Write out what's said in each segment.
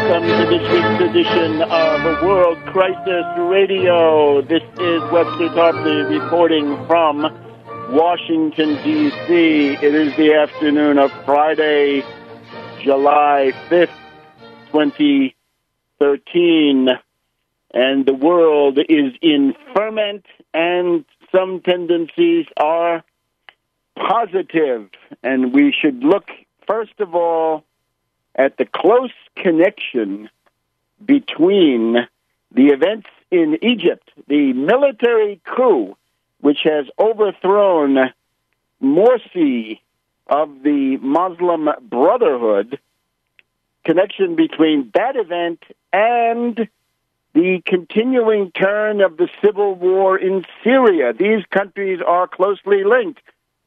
welcome to this week's edition of World Crisis Radio. This is Webster Tarpley reporting from Washington, D.C. It is the afternoon of Friday, July 5th, 2013, and the world is in ferment, and some tendencies are positive, and we should look, first of all, at the close connection between the events in Egypt, the military coup, which has overthrown Morsi of the Muslim Brotherhood, connection between that event and the continuing turn of the civil war in Syria. These countries are closely linked.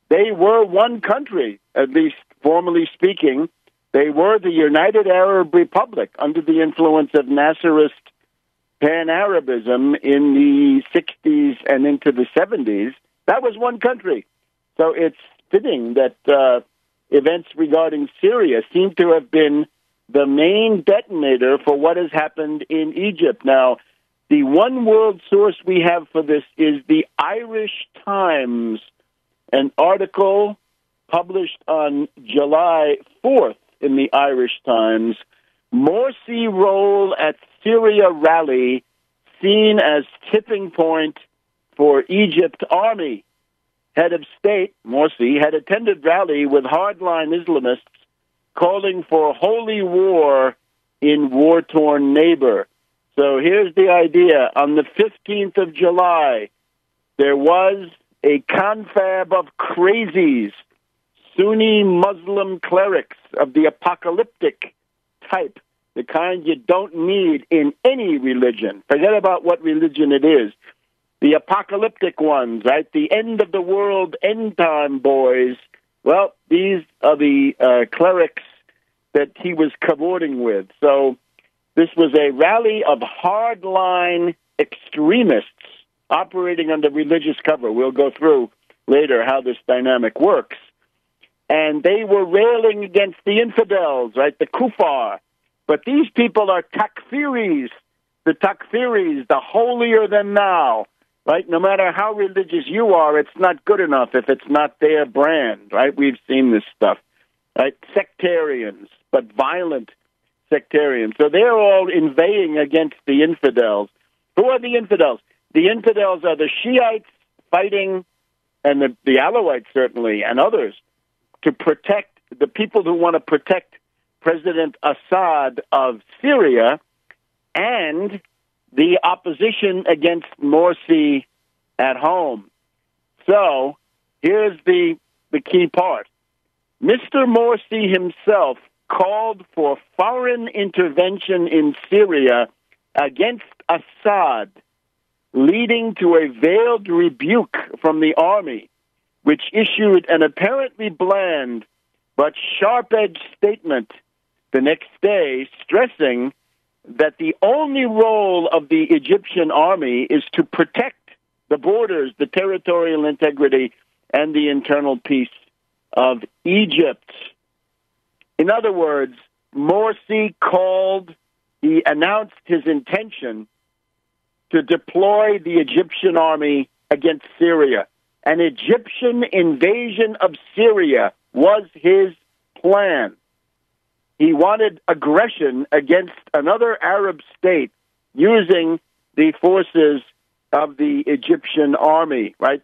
They were one country, at least formally speaking. They were the United Arab Republic under the influence of Nasserist pan-Arabism in the 60s and into the 70s. That was one country. So it's fitting that events regarding Syria seem to have been the main detonator for what has happened in Egypt. Now, the one world source we have for this is the Irish Times, an article published on July 4th in the Irish Times. Morsi role at Syria rally seen as tipping point for Egypt army. Head of state, Morsi, had attended rally with hardline Islamists calling for holy war in war-torn neighbor. So here's the idea. On the 15th of July, there was a confab of crazies, Sunni Muslim clerics of the apocalyptic type, the kind you don't need in any religion. Forget about what religion it is. The apocalyptic ones, right? The end of the world, end time boys. Well, these are the clerics that he was cavorting with. So this was a rally of hardline extremists operating under religious cover. We'll go through later how this dynamic works. And they were railing against the infidels, right, the kuffar. But these people are takfiris, the holier-than-thou, right? No matter how religious you are, it's not good enough if it's not their brand, right? We've seen this stuff, right? Sectarians, but violent sectarians. So they're all inveighing against the infidels. Who are the infidels? The infidels are the Shiites fighting, and the Alawites certainly, and others, to protect the people who want to protect President Assad of Syria and the opposition against Morsi at home. So here's the key part. Mr. Morsi himself called for foreign intervention in Syria against Assad, leading to a veiled rebuke from the army, which issued an apparently bland but sharp-edged statement the next day, stressing that the only role of the Egyptian army is to protect the borders, the territorial integrity, and the internal peace of Egypt. In other words, Morsi he announced his intention to deploy the Egyptian army against Syria. An Egyptian invasion of Syria was his plan. He wanted aggression against another Arab state using the forces of the Egyptian army, right?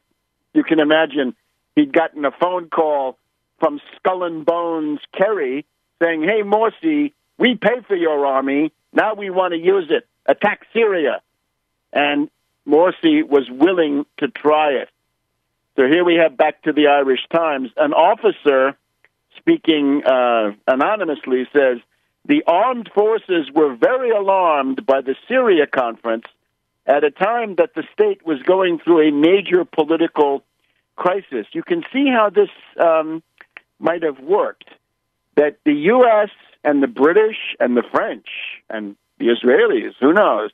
You can imagine he'd gotten a phone call from Skull and Bones Kerry saying, hey, Morsi, we pay for your army. Now we want to use it. Attack Syria. And Morsi was willing to try it. So here we have, back to the Irish Times, an officer speaking anonymously says, the armed forces were very alarmed by the Syria conference at a time that the state was going through a major political crisis. You can see how this might have worked, that the U.S. and the British and the French and the Israelis, who knows,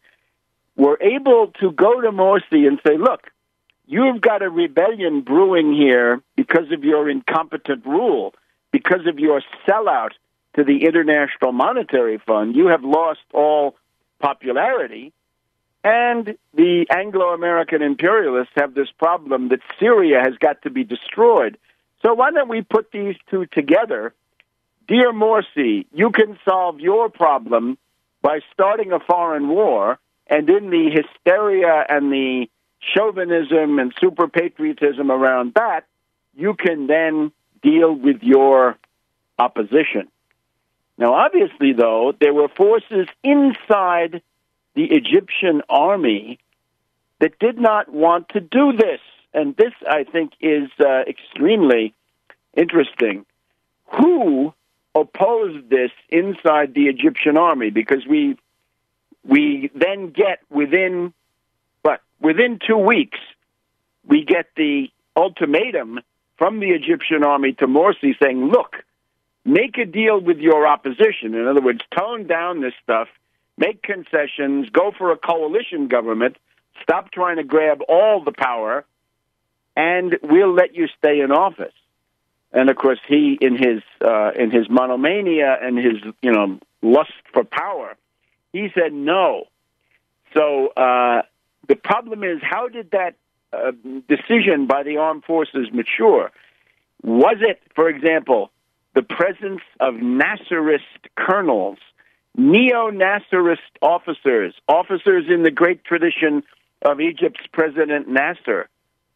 were able to go to Morsi and say, look, you've got a rebellion brewing here because of your incompetent rule, because of your sellout to the International Monetary Fund, you have lost all popularity. And the Anglo-American imperialists have this problem that Syria has got to be destroyed. So why don't we put these two together? Dear Morsi, you can solve your problem by starting a foreign war, and in the hysteria and the chauvinism and super-patriotism around that, you can then deal with your opposition. Now, obviously, though, there were forces inside the Egyptian army that did not want to do this. And this, I think, is extremely interesting. Who opposed this inside the Egyptian army? Because we then get within 2 weeks, we get the ultimatum from the Egyptian army to Morsi saying, look, make a deal with your opposition. In other words, tone down this stuff, make concessions, go for a coalition government, stop trying to grab all the power, and we'll let you stay in office. And of course, he, in his monomania and his lust for power, he said no. So the problem is, how did that decision by the armed forces mature? Was it, for example, the presence of Nasserist colonels, neo-Nasserist officers in the great tradition of Egypt's President Nasser,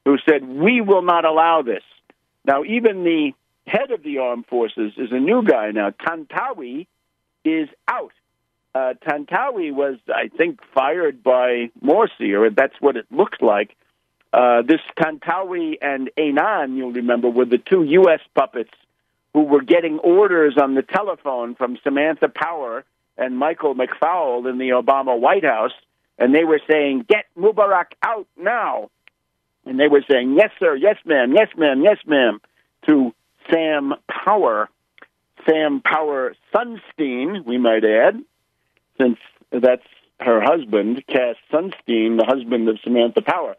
who said, we will not allow this? Now, even the head of the armed forces is a new guy now. Tantawi is out. Tantawi was, I think, fired by Morsi, or that's what it looks like. This Tantawi and Einan, you'll remember, were the two U.S. puppets who were getting orders on the telephone from Samantha Power and Michael McFaul in the Obama White House, and they were saying, get Mubarak out now. And they were saying, yes, sir, yes, ma'am, yes, ma'am, yes, ma'am, to Sam Power Sunstein, we might add, since that's her husband, Cass Sunstein, the husband of Samantha Power.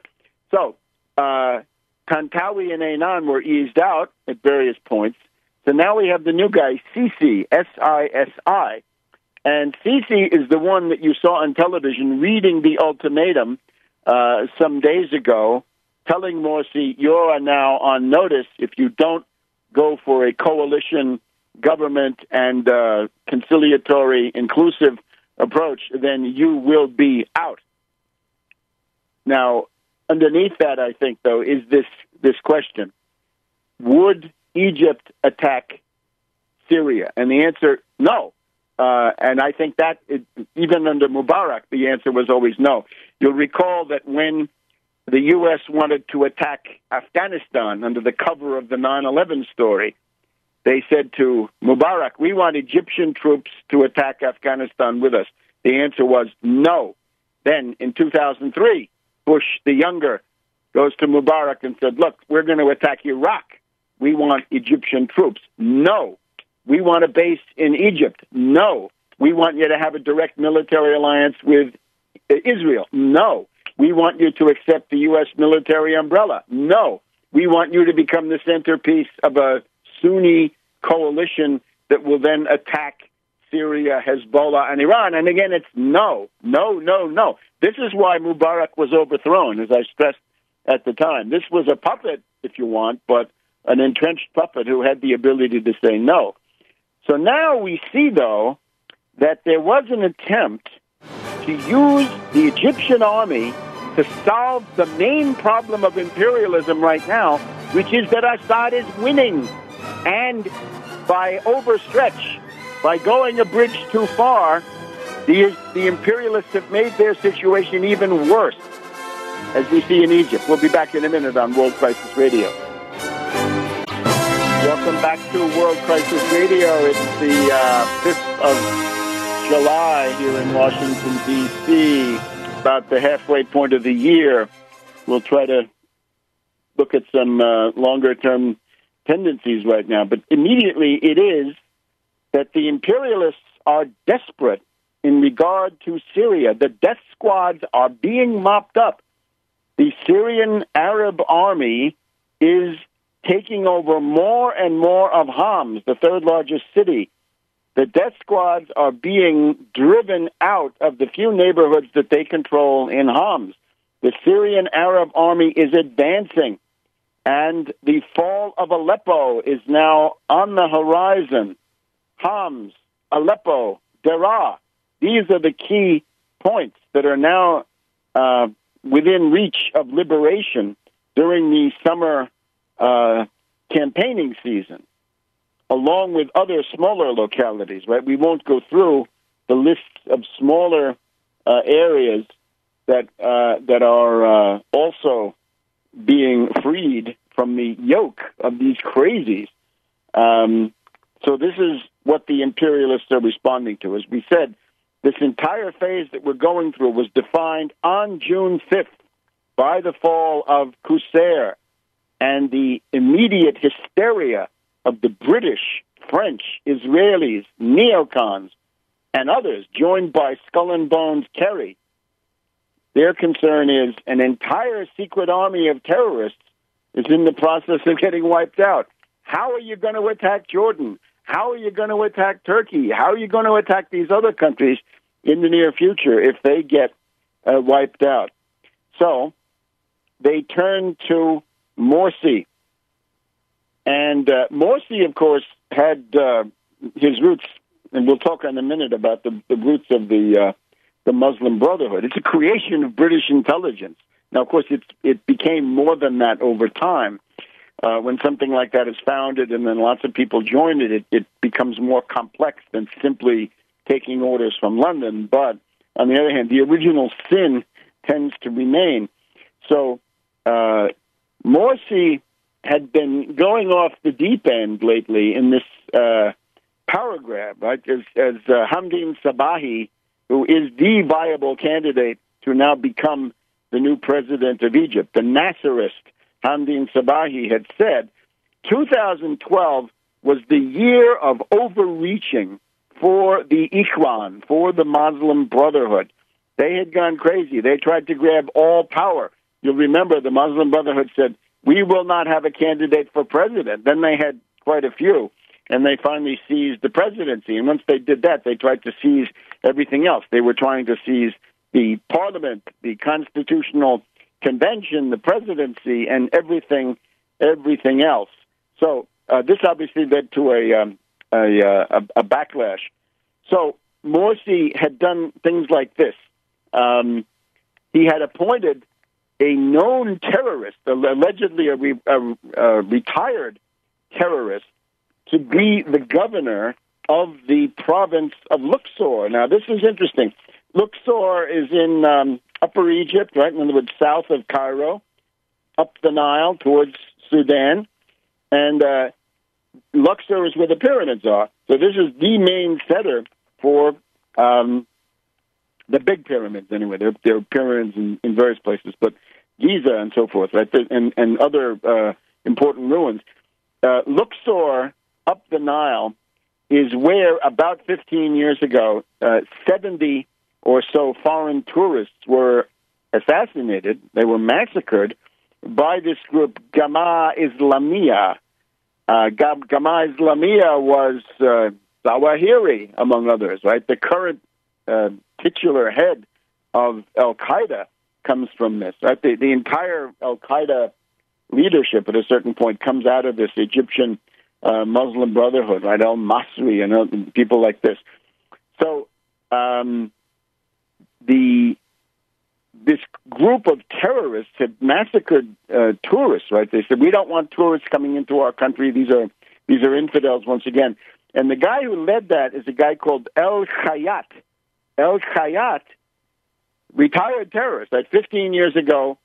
So Tantawi and Einan were eased out at various points. So now we have the new guy, Sisi, S-I-S-I. And Sisi is the one that you saw on television reading the ultimatum some days ago, telling Morsi, you are now on notice. If you don't go for a coalition government and conciliatory, inclusive approach, then you will be out. Now, underneath that, I think, though, is this question. Would Egypt attack Syria? And the answer, no. And I think that, even under Mubarak, the answer was always no. You'll recall that when the U.S. wanted to attack Afghanistan under the cover of the 9/11 story, they said to Mubarak, we want Egyptian troops to attack Afghanistan with us. The answer was no. Then, in 2003, Bush the younger goes to Mubarak and said, look, we're going to attack Iraq. We want Egyptian troops. No. We want a base in Egypt. No. We want you to have a direct military alliance with Israel. No. We want you to accept the U.S. military umbrella. No. We want you to become the centerpiece of a Sunni coalition that will then attack Syria, Hezbollah, and Iran. And again, it's no, no, no, no. This is why Mubarak was overthrown, as I stressed at the time. This was a puppet, if you want, but an entrenched puppet who had the ability to say no. So now we see, though, that there was an attempt to use the Egyptian army to solve the main problem of imperialism right now, which is that Assad is winning. And by overstretch, by going a bridge too far, the imperialists have made their situation even worse, as we see in Egypt. We'll be back in a minute on World Crisis Radio. Welcome back to World Crisis Radio. It's the 5th of July here in Washington, D.C., about the halfway point of the year. We'll try to look at some longer-term tendencies right now. But immediately it is that the imperialists are desperate in regard to Syria. The death squads are being mopped up. The Syrian Arab army is taking over more and more of Homs, the third largest city The death squads are being driven out of the few neighborhoods that they control in Homs. The Syrian Arab army is advancing, and the fall of Aleppo is now on the horizon. Homs, Aleppo, Deraa, these are the key points that are now within reach of liberation during the summer campaigning season, along with other smaller localities, right? We won't go through the list of smaller areas that are also being freed from the yoke of these crazies. So this is what the imperialists are responding to. As we said, this entire phase that we're going through was defined on June 5th by the fall of Qusair and the immediate hysteria of the British, French, Israelis, neocons, and others, joined by Skull and Bones Kerry. Their concern is an entire secret army of terrorists is in the process of getting wiped out. How are you going to attack Jordan? How are you going to attack Turkey? How are you going to attack these other countries in the near future if they get wiped out? So they turn to Morsi. And Morsi, of course, had his roots, and we'll talk in a minute about the roots of the Muslim Brotherhood. It's a creation of British intelligence. Now, of course, it became more than that over time. When something like that is founded and then lots of people join it, it becomes more complex than simply taking orders from London. But on the other hand, the original sin tends to remain. So Morsi had been going off the deep end lately in this power grab, right? As Hamdin Sabahi, who is the viable candidate to now become the new president of Egypt, the Nasserist Hamdin Sabahi, had said, 2012 was the year of overreaching for the Ikhwan, for the Muslim Brotherhood. They had gone crazy. They tried to grab all power. You'll remember the Muslim Brotherhood said, we will not have a candidate for president. Then they had quite a few, and they finally seized the presidency. And once they did that, they tried to seize everything else. They were trying to seize the parliament, the constitutional convention, the presidency, and everything else. So this obviously led to a backlash. So Morsi had done things like this. He had appointed a known terrorist, allegedly a retired terrorist, to be the governor of the province of Luxor. Now, this is interesting. Luxor is in Upper Egypt, right? In other words, south of Cairo, up the Nile towards Sudan. And Luxor is where the pyramids are. So this is the main center for the big pyramids, anyway. There are pyramids in various places, but Giza and so forth, right? And other important ruins. Luxor, up the Nile, is where about 15 years ago, 70 or so foreign tourists were assassinated. They were massacred by this group, Jama'a Islamiyah. Jama'a Islamiyah was Zawahiri, among others, right? The current titular head of Al-Qaeda comes from this, right? The entire Al-Qaeda leadership at a certain point comes out of this Egyptian Muslim Brotherhood, right? Al-Masri and people like this. So this group of terrorists had massacred tourists, right? They said, we don't want tourists coming into our country. These are infidels once again. And the guy who led that is a guy called El Khayat. El Khayat, retired terrorist, right? 15 years ago,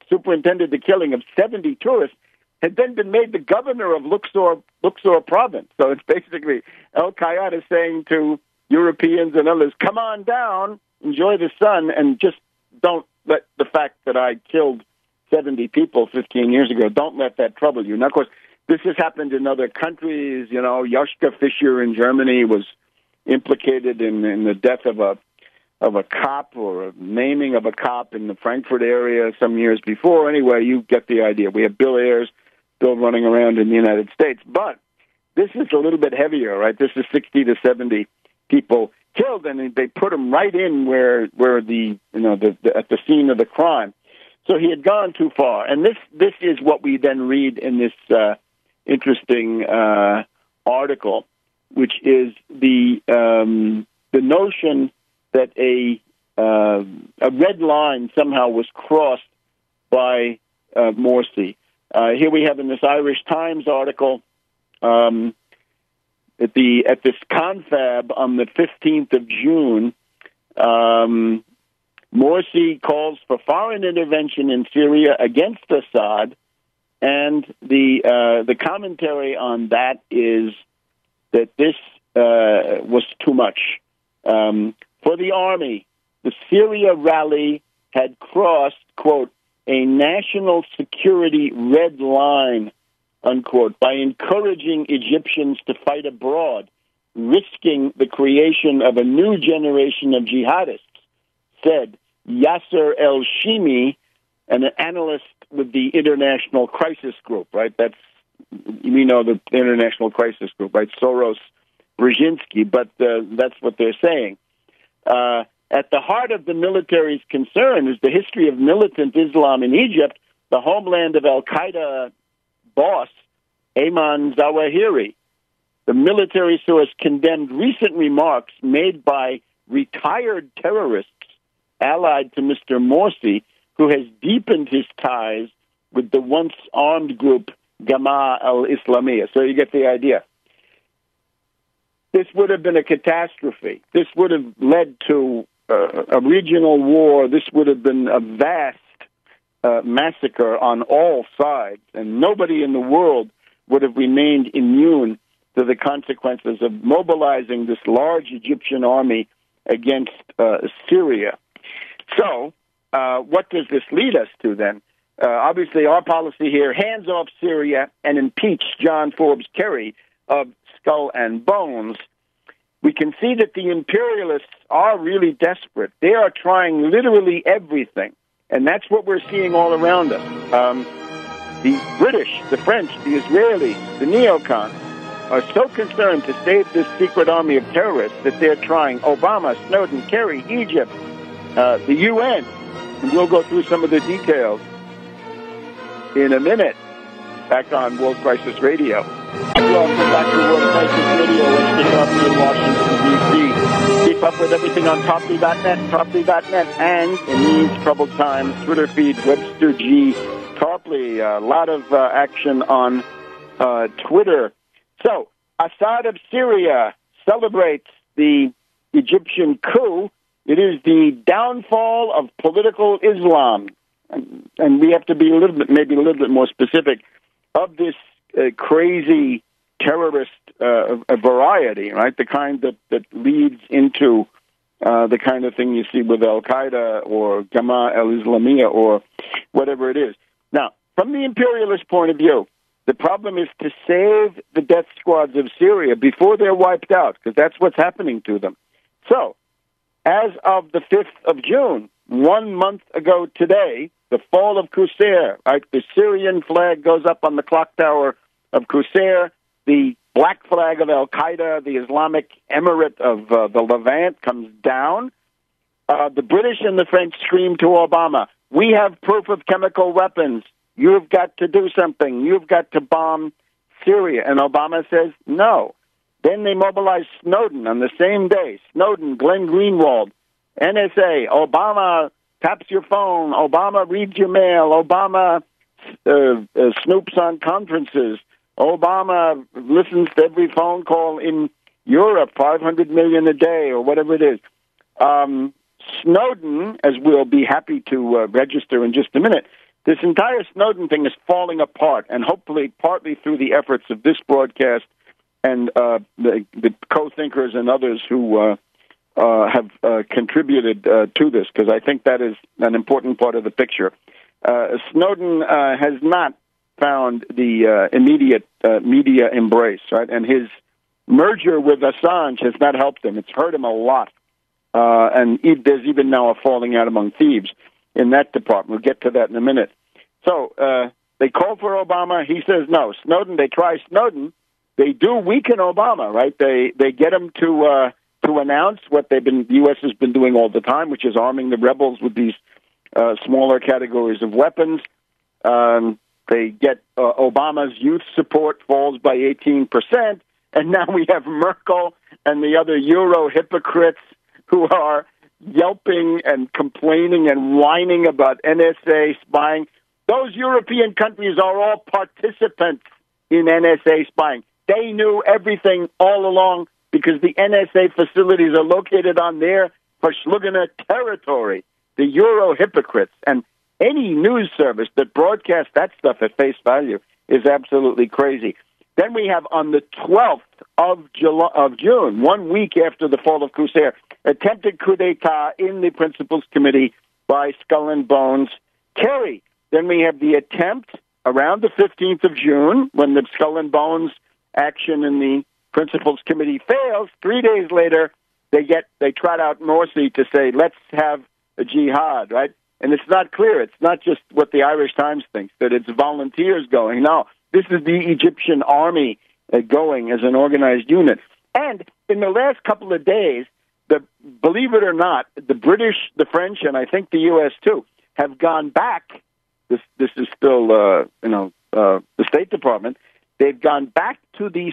superintended the killing of 70 tourists, had then been made the governor of Luxor province. So it's basically El Khayat is saying to Europeans and others, come on down, enjoy the sun, and just don't let the fact that I killed 70 people 15 years ago, don't let that trouble you. Now, of course, this has happened in other countries. You know, Joschka Fischer in Germany was implicated in the death of a cop or a maiming of a cop in the Frankfurt area some years before. Anyway, you get the idea. We have Bill Ayers still running around in the United States. But This is a little bit heavier, right? This is 60 to 70 people killed, and they put them right in where the at the scene of the crime. So he had gone too far, and this is what we then read in this interesting article, which is the notion that a red line somehow was crossed by Morsi. Here we have in this Irish Times article at this confab on the 15th of June. Morsi calls for foreign intervention in Syria against Assad, and the commentary on that is that this was too much for the army. The Syria rally had crossed, quote, a national security red line, unquote, by encouraging Egyptians to fight abroad, risking the creation of a new generation of jihadists, said Yasser El-Shimi, an analyst with the International Crisis Group, right? That's, we know the International Crisis Group, right? Soros, Brzezinski, but that's what they're saying. At the heart of the military's concern is the history of militant Islam in Egypt, the homeland of al-Qaeda boss Ayman Zawahiri. The military source condemned recent remarks made by retired terrorists allied to Mr. Morsi, who has deepened his ties with the once armed group Jama'a al-Islamiyah. So you get the idea. This would have been a catastrophe. This would have led to a regional war. This would have been a vast massacre on all sides, and nobody in the world would have remained immune to the consequences of mobilizing this large Egyptian army against Syria. So, what does this lead us to then? Obviously, our policy here, hands off Syria and impeach John Forbes Kerry of Skull and Bones. We can see that the imperialists are really desperate. They are trying literally everything, and that's what we're seeing all around us. The British, the French, the Israelis, the neocons are so concerned to save this secret army of terrorists that they're trying Obama, Snowden, Kerry, Egypt, the UN, and we'll go through some of the details in a minute. Back on World Crisis Radio. Welcome back to World Crisis Radio, Webster Tarpley in Washington, D.C. Keep up with everything on Tarpley.net, Tarpley.net, and in these troubled times, Twitter feed Webster G. Tarpley. A lot of action on Twitter. So, Assad of Syria celebrates the Egyptian coup. It is the downfall of political Islam. And we have to be maybe a little bit more specific of this crazy terrorist variety, right? The kind that leads into the kind of thing you see with al-Qaeda or Jama'a al-Islamiyah or whatever it is. Now, from the imperialist point of view, the problem is to save the death squads of Syria before they're wiped out, because that's what's happening to them. So, as of the 5th of June, 1 month ago today, the fall of Qusair, right? The Syrian flag goes up on the clock tower of Qusair. The black flag of al-Qaeda, the Islamic Emirate of the Levant, comes down. The British and the French scream to Obama, we have proof of chemical weapons. You've got to do something. You've got to bomb Syria. And Obama says no. Then they mobilize Snowden on the same day. Snowden, Glenn Greenwald, NSA, Obama taps your phone, Obama reads your mail, Obama snoops on conferences, Obama listens to every phone call in Europe, 500 million a day or whatever it is. Snowden, as we'll be happy to register in just a minute, this entire Snowden thing is falling apart, and hopefully partly through the efforts of this broadcast and the co-thinkers and others who have contributed to this, because I think that is an important part of the picture. Snowden has not found the immediate media embrace, right? And his merger with Assange has not helped him. It's hurt him a lot. And there's even now a falling out among thieves in that department. We'll get to that in a minute. So they call for Obama. He says no. Snowden, they try Snowden. they do weaken Obama, right? They get him to announce what the U.S. has been doing all the time, which is arming the rebels with these smaller categories of weapons. They get Obama's youth support falls by 18%, and now we have Merkel and the other Euro hypocrites who are yelping and complaining and whining about NSA spying. Those European countries are all participants in NSA spying. They knew everything all along because the NSA facilities are located on their Verschlungene territory, the Euro hypocrites. And any news service that broadcasts that stuff at face value is absolutely crazy. Then we have on the 12th of June, 1 week after the fall of Qusair, attempted coup d'etat in the Principals Committee by Skull and Bones Kerry. Then we have the attempt around the 15th of June, when the Skull and Bones action in the Principals Committee fails. 3 days later, they trot out Morsi to say, let's have a jihad, right? And it's not clear. It's not just what the Irish Times thinks, that it's volunteers going. No, this is the Egyptian army going as an organized unit. And in the last couple of days, believe it or not, the British, the French, and I think the U.S. too, have gone back. This is still, the State Department. They've gone back to the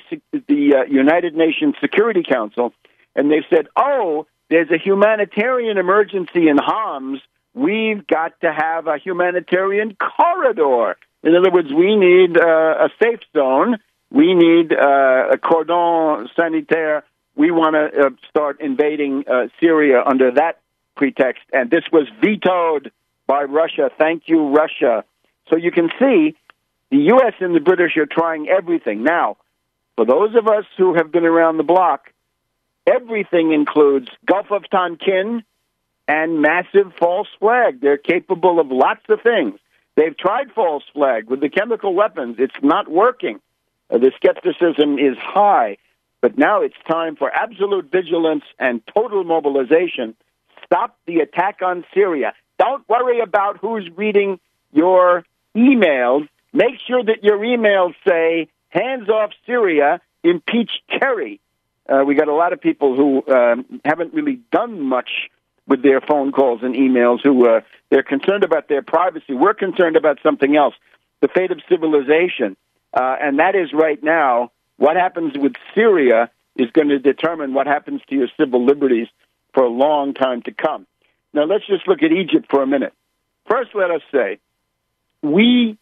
United Nations Security Council, and they've said, oh, there's a humanitarian emergency in Homs. We've got to have a humanitarian corridor. In other words, we need a safe zone. We need a cordon sanitaire. We want to start invading Syria under that pretext. And this was vetoed by Russia. Thank you, Russia. So you can see the U.S. and the British are trying everything. Now, for those of us who have been around the block, everything includes Gulf of Tonkin and massive false flag. They're capable of lots of things. They've tried false flag with the chemical weapons. It's not working. The skepticism is high. But now it's time for absolute vigilance and total mobilization. Stop the attack on Syria. Don't worry about who's reading your emails. Make sure that your emails say, hands off Syria, impeach Kerry. We got a lot of people who haven't really done much with their phone calls and emails, who they're concerned about their privacy. We're concerned about something else, the fate of civilization. And that is right now, what happens with Syria is going to determine what happens to your civil liberties for a long time to come. Now, let's just look at Egypt for a minute. First, let us say, we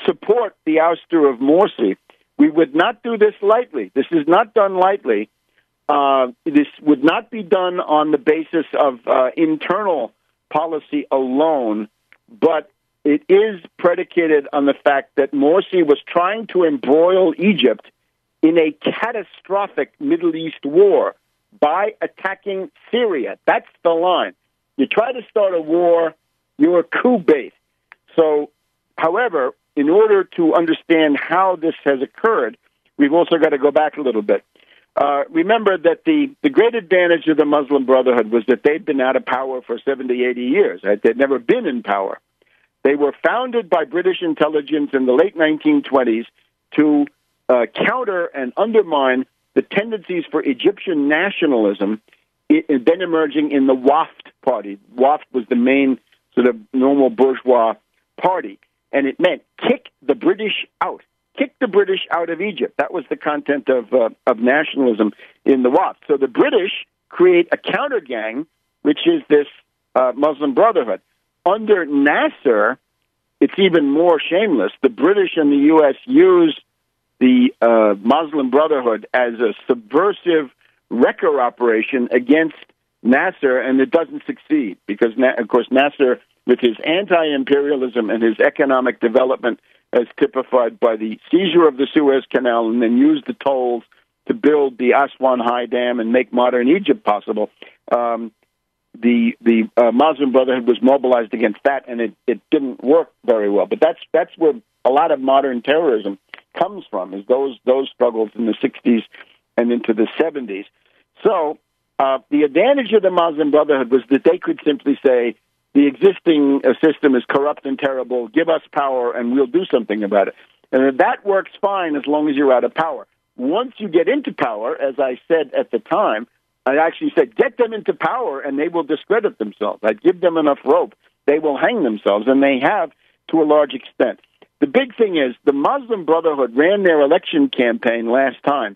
support the ouster of Morsi. We would not do this lightly. This is not done lightly. This would not be done on the basis of internal policy alone, but it is predicated on the fact that Morsi was trying to embroil Egypt in a catastrophic Middle East war by attacking Syria. That's the line. You try to start a war, you're coup bait. So, however, in order to understand how this has occurred, we've also got to go back a little bit. Remember that the great advantage of the Muslim Brotherhood was that they'd been out of power for 70, 80 years. Right? They'd never been in power. They were founded by British intelligence in the late 1920s to counter and undermine the tendencies for Egyptian nationalism, then emerging in the Waft party. Waft was the main sort of normal bourgeois party, and it meant kick the British out. Kick the British out of Egypt. That was the content of nationalism in the Waft. So the British create a counter gang, which is this Muslim Brotherhood. Under Nasser, it's even more shameless. The British and the U.S. use the Muslim Brotherhood as a subversive wrecker operation against Nasser, and it doesn't succeed because, of course, Nasser, with his anti-imperialism and his economic development, as typified by the seizure of the Suez Canal and then used the tolls to build the Aswan High Dam and make modern Egypt possible. The Muslim Brotherhood was mobilized against that, and it didn't work very well. But that's where a lot of modern terrorism comes from, is those struggles in the 60s and into the 70s. So the advantage of the Muslim Brotherhood was that they could simply say, the existing system is corrupt and terrible, give us power and we'll do something about it. And that works fine as long as you're out of power. once you get into power, as I said at the time, I actually said, get them into power and they will discredit themselves. I give them enough rope, they will hang themselves, and they have to a large extent. The big thing is the Muslim Brotherhood ran their election campaign last time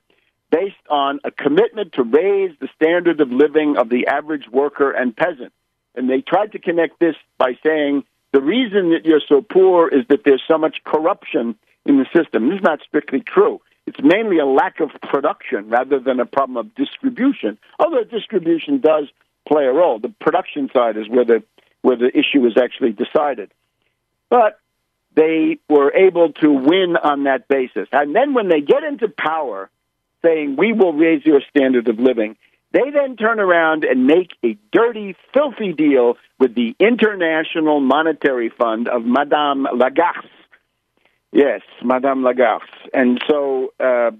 based on a commitment to raise the standard of living of the average worker and peasant. And they tried to connect this by saying the reason that you're so poor is that there's so much corruption in the system. This is not strictly true. It's mainly a lack of production rather than a problem of distribution, although distribution does play a role. The production side is where the issue is actually decided. But they were able to win on that basis. And then when they get into power, saying, we will raise your standard of living, they then turn around and make a dirty, filthy deal with the International Monetary Fund of Madame Lagarde. Yes, Madame Lagarde. And so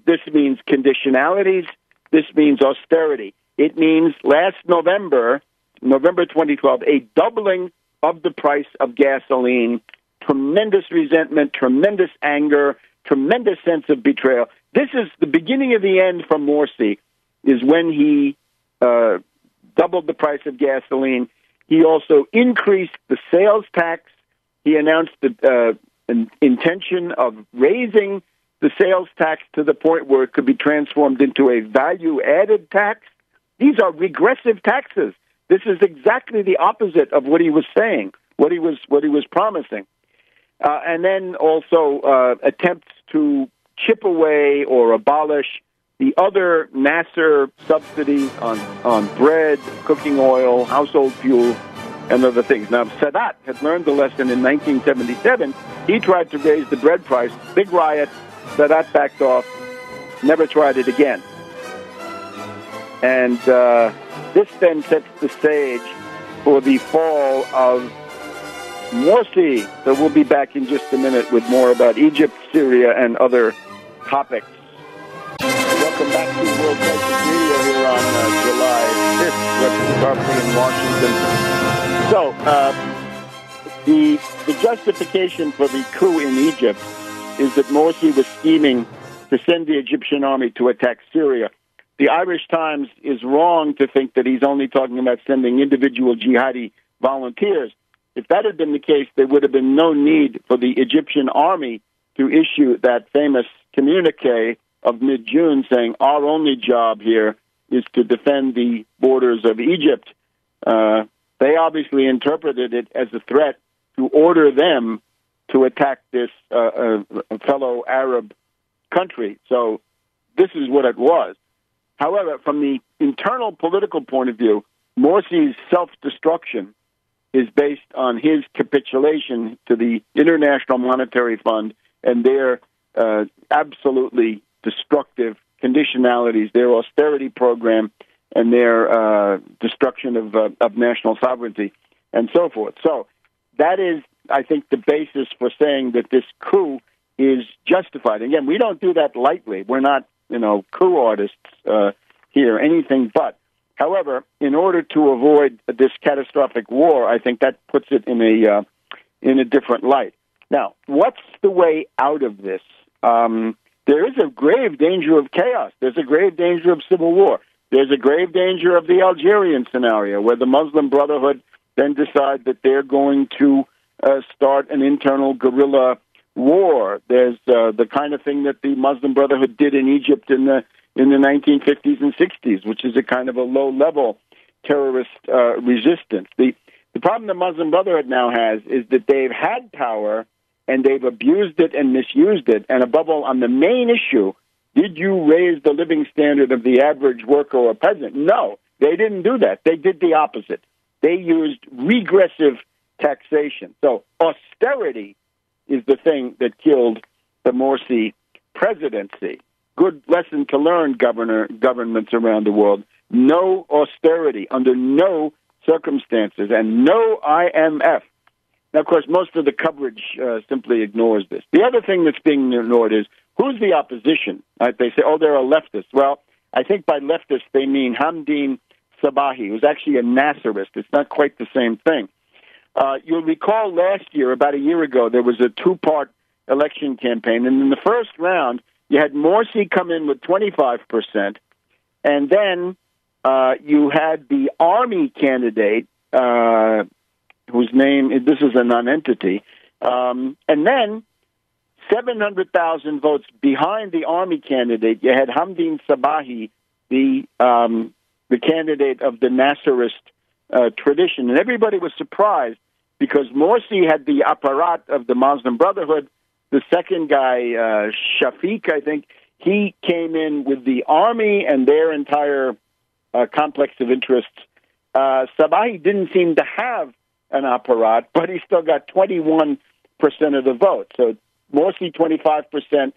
this means conditionalities. This means austerity. It means last November 2012, a doubling of the price of gasoline, tremendous resentment, tremendous anger, tremendous sense of betrayal. This is the beginning of the end for Morsi, is when he doubled the price of gasoline. He also increased the sales tax. He announced an intention of raising the sales tax to the point where it could be transformed into a value-added tax. These are regressive taxes. This is exactly the opposite of what he was saying, what he was promising. And then also attempts to chip away or abolish the other Nasser subsidies on bread, cooking oil, household fuel, and other things. Now, Sadat had learned the lesson in 1977. He tried to raise the bread price. Big riot. Sadat backed off. Never tried it again. And this then sets the stage for the fall of Morsi. So we'll be back in just a minute with more about Egypt, Syria, and other topics. Welcome back to World Crisis Media here on July 5th, Webster Tarpley in Washington. So the justification for the coup in Egypt is that Morsi was scheming to send the Egyptian army to attack Syria. The Irish Times is wrong to think that he's only talking about sending individual jihadi volunteers. If that had been the case, there would have been no need for the Egyptian army to issue that famous communique of mid-June saying, our only job here is to defend the borders of Egypt. They obviously interpreted it as a threat to order them to attack this fellow Arab country. So this is what it was. However, from the internal political point of view, Morsi's self-destruction is based on his capitulation to the International Monetary Fund and their absolutely destructive conditionalities, their austerity program, and their destruction of national sovereignty, and so forth. So that is, I think, the basis for saying that this coup is justified. Again, we don't do that lightly. We're not, coup artists here, anything but. However, in order to avoid this catastrophic war, I think that puts it in a different light. Now, what's the way out of this? There is a grave danger of chaos. There's a grave danger of civil war. There's a grave danger of the Algerian scenario, where the Muslim Brotherhood then decide that they're going to start an internal guerrilla war. There's the kind of thing that the Muslim Brotherhood did in Egypt in the 1950s and 60s, which is a kind of a low-level terrorist resistance. The problem the Muslim Brotherhood now has is that they've had power and they've abused it and misused it. And above all, on the main issue, did you raise the living standard of the average worker or peasant? No, they didn't do that. They did the opposite. They used regressive taxation. So austerity is the thing that killed the Morsi presidency. Good lesson to learn, governments around the world. No austerity under no circumstances, and no IMF. Now, of course, most of the coverage simply ignores this. The other thing that's being ignored is, who's the opposition? They say, they're a leftist. Well, I think by leftist they mean Hamdin Sabahi, who's actually a Nasserist. It's not quite the same thing. You'll recall last year, about a year ago, there was a two-part election campaign, and in the first round, You had Morsi come in with 25%, and then you had the army candidate, whose name, this is a non-entity, and then 700,000 votes behind the army candidate. You had Hamdin Sabahi, the candidate of the Nasserist tradition, and everybody was surprised because Morsi had the apparat of the Muslim Brotherhood. The second guy, Shafiq, I think, he came in with the army and their entire complex of interests. Sabahi didn't seem to have an apparat, but he still got 21% of the vote. So Morsi 25%,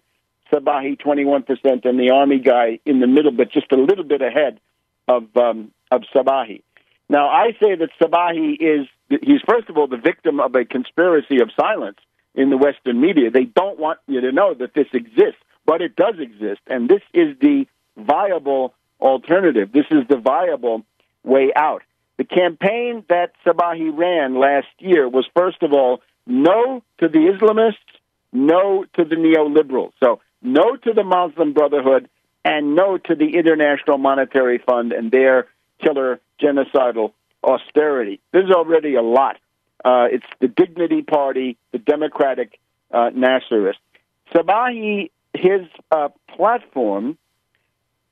Sabahi 21%, and the army guy in the middle, but just a little bit ahead of Sabahi. Now, I say that Sabahi he's first of all the victim of a conspiracy of silence in the Western media. They don't want you to know that this exists, but it does exist, and this is the viable alternative. This is the viable way out. The campaign that Sabahi ran last year was, first of all, no to the Islamists, no to the neoliberals. So no to the Muslim Brotherhood, and no to the International Monetary Fund and their killer genocidal austerity. There's already a lot. It's the Dignity Party, the Democratic Nasserist. Sabahi, his platform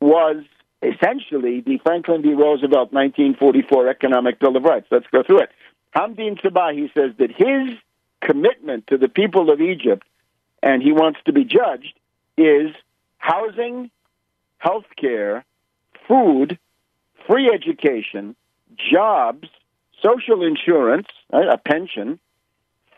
was essentially the Franklin D. Roosevelt 1944 Economic Bill of Rights. Let's go through it. Hamdin Sabahi says that his commitment to the people of Egypt, and he wants to be judged, is housing, health care, food, free education, jobs, social insurance, right, a pension,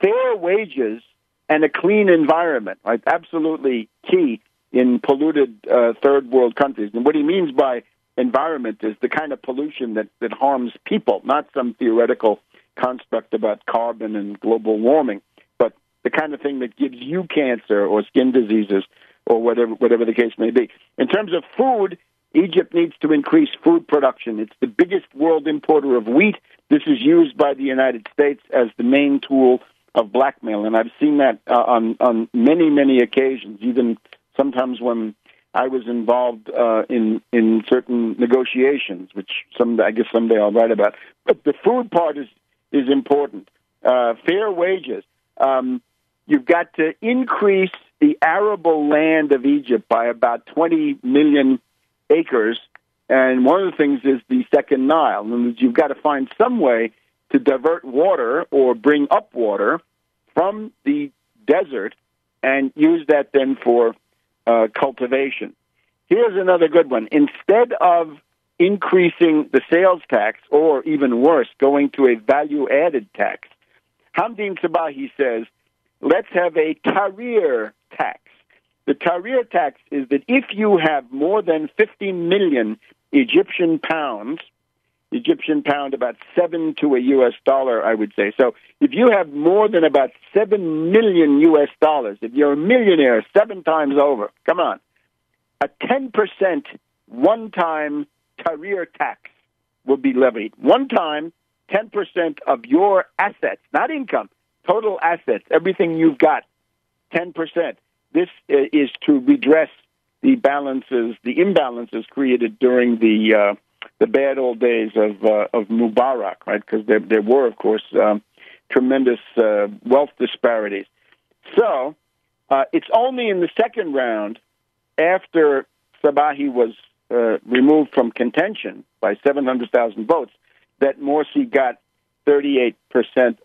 fair wages, and a clean environment, right? Absolutely key in polluted third world countries. And what he means by environment is the kind of pollution that harms people, not some theoretical construct about carbon and global warming, but the kind of thing that gives you cancer or skin diseases or whatever the case may be. In terms of food, Egypt needs to increase food production. It's the biggest world importer of wheat. This is used by the United States as the main tool of blackmail, and I've seen that on many, many occasions, even sometimes when I was involved in certain negotiations, which I guess someday I'll write about. But the food part is important. Fair wages. You've got to increase the arable land of Egypt by about 20 million acres, and one of the things is the Second Nile. In other words, you've got to find some way to divert water or bring up water from the desert and use that then for cultivation. Here's another good one. Instead of increasing the sales tax, or even worse, going to a value-added tax, Hamdin Sabahi says, let's have a Tahrir tax. The Tahrir tax is that if you have more than 50 million Egyptian pounds, Egyptian pound about 7 to a U.S. dollar, I would say. So if you have more than about 7 million U.S. dollars, if you're a millionaire 7 times over, come on, a 10% one-time Tahrir tax will be levied. One time, 10% of your assets, not income, total assets, everything you've got, 10%. This is to redress the imbalances created during the bad old days of Mubarak, right? Because there were, of course, tremendous wealth disparities. So it's only in the second round, after Sabahi was removed from contention by 700,000 votes, that Morsi got 38%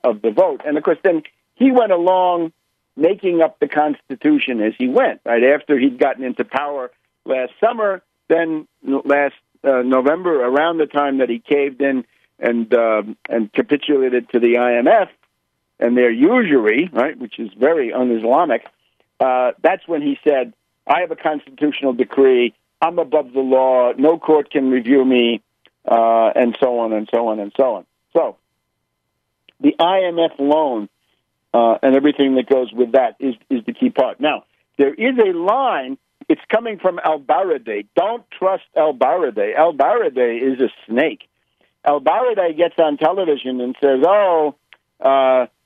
of the vote. And, of course, then he went along making up the Constitution as he went, right? After he'd gotten into power last summer, then last November, around the time that he caved in and capitulated to the IMF and their usury, right, which is very un-Islamic, that's when he said, I have a constitutional decree, I'm above the law, no court can review me, and so on and so on and so on. So the IMF loan and everything that goes with that is the key part. Now, there is a line. It's coming from al-Baradei. Don't trust al-Baradei. Al-Baradei is a snake. Al-Baradei gets on television and says,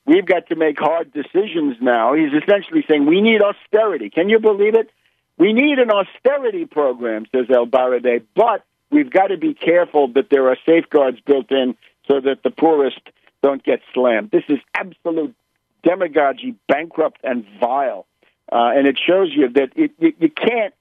we've got to make hard decisions now. He's essentially saying, we need austerity. Can you believe it? We need an austerity program, says El-Baradei, but we've got to be careful that there are safeguards built in so that the poorest don't get slammed. This is absolute demagogy, bankrupt and vile, and it shows you that you can't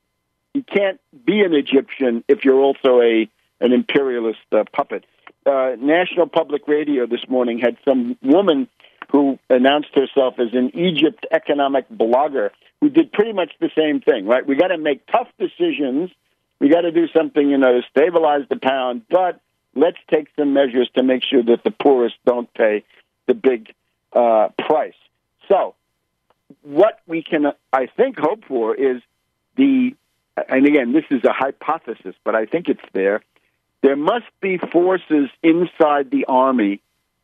be an Egyptian if you're also an imperialist puppet. National Public Radio this morning had some woman who announced herself as an Egypt economic blogger who did pretty much the same thing, right? We got to make tough decisions. We got to do something, to stabilize the pound, but let's take some measures to make sure that the poorest don't pay the big price. So what we can, I think, hope for is and again, this is a hypothesis, but I think it's there must be forces inside the army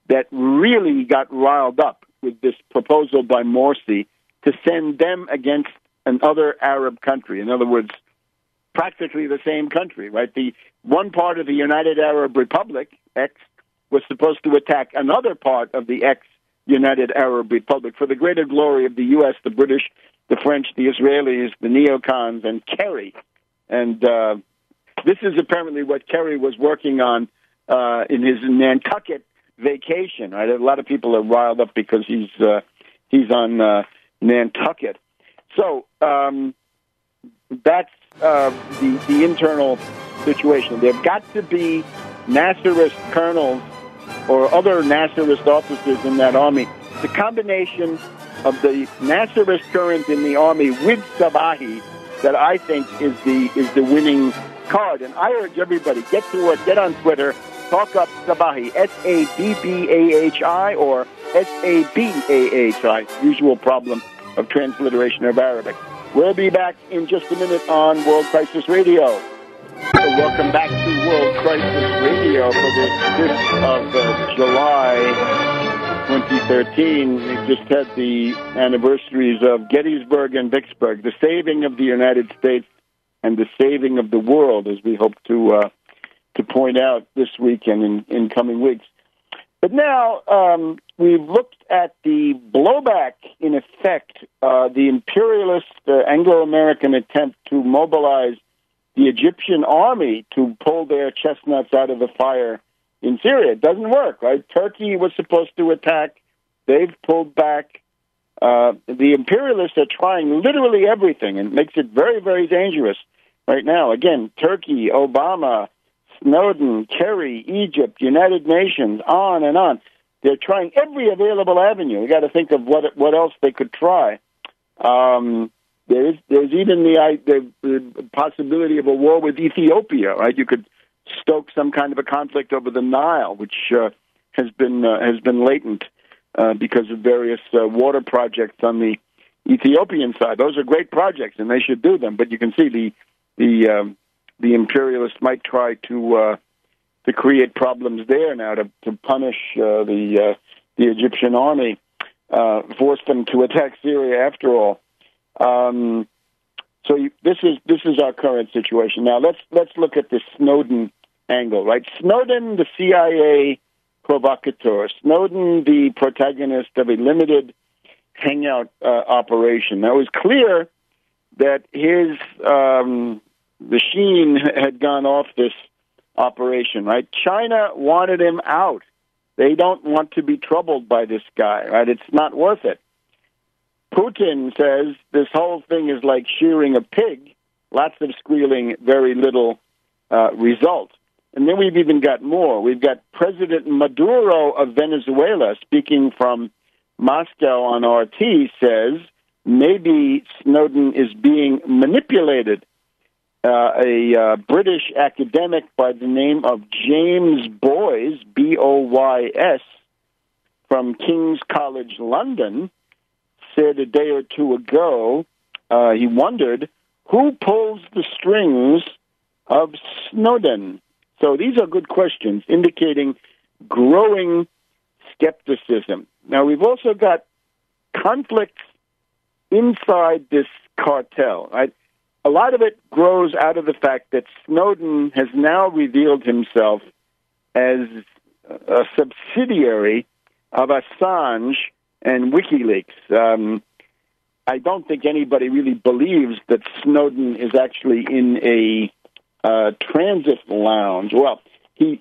that really got riled up with this proposal by Morsi to send them against another Arab country. In other words, practically the same country, right? The one part of the United Arab Republic, X, was supposed to attack another part of the ex-United Arab Republic for the greater glory of the U.S., the British, the French, the Israelis, the neocons, and Kerry. And this is apparently what Kerry was working on in his Nantucket vacation. Right? A lot of people are riled up because he's on Nantucket. So that's the internal situation. There've got to be Nasserist colonels or other Nasserist officers in that army. The combination of the Nasserist current in the army with Sabahi that I think is the winning card. And I urge everybody, get to work, get on Twitter, talk up Sabahi, Sabbahi or Sabahi, usual problem of transliteration of Arabic. We'll be back in just a minute on World Crisis Radio. Welcome back to World Crisis Radio for the 5th of July, 2013. We just had the anniversaries of Gettysburg and Vicksburg, the saving of the United States and the saving of the world, as we hope to point out this week and in coming weeks. But now we've looked at the blowback, in effect, the imperialist Anglo-American attempt to mobilize the Egyptian army to pull their chestnuts out of the fire in Syria. It doesn't work, right? Turkey was supposed to attack. They've pulled back. The imperialists are trying literally everything, and it makes it very, very dangerous right now. Again, Turkey, Obama, Snowden, Kerry, Egypt, United Nations, on and on. They're trying every available avenue. We got to think of what else they could try. There's even the possibility of a war with Ethiopia. Right? You could stoke some kind of a conflict over the Nile, which has been latent because of various water projects on the Ethiopian side. Those are great projects, and they should do them. But you can see the imperialists might try to create problems there now to punish the Egyptian army, force them to attack Syria after all. So this is our current situation. Now let's look at the Snowden angle, right? Snowden, the CIA provocateur. Snowden, the protagonist of a limited hangout operation. Now it was clear that his the sheen had gone off this operation, right? China wanted him out. They don't want to be troubled by this guy, right? It's not worth it. Putin says this whole thing is like shearing a pig, lots of squealing, very little result. And then we've even got more. We've got President Maduro of Venezuela speaking from Moscow on RT says maybe Snowden is being manipulated. A British academic by the name of James Boys, Boys, from King's College London, said a day or two ago, he wondered, who pulls the strings of Snowden? So these are good questions, indicating growing skepticism. Now, we've also got conflicts inside this cartel, right? A lot of it grows out of the fact that Snowden has now revealed himself as a subsidiary of Assange and WikiLeaks. I don't think anybody really believes that Snowden is actually in a transit lounge. Well, he's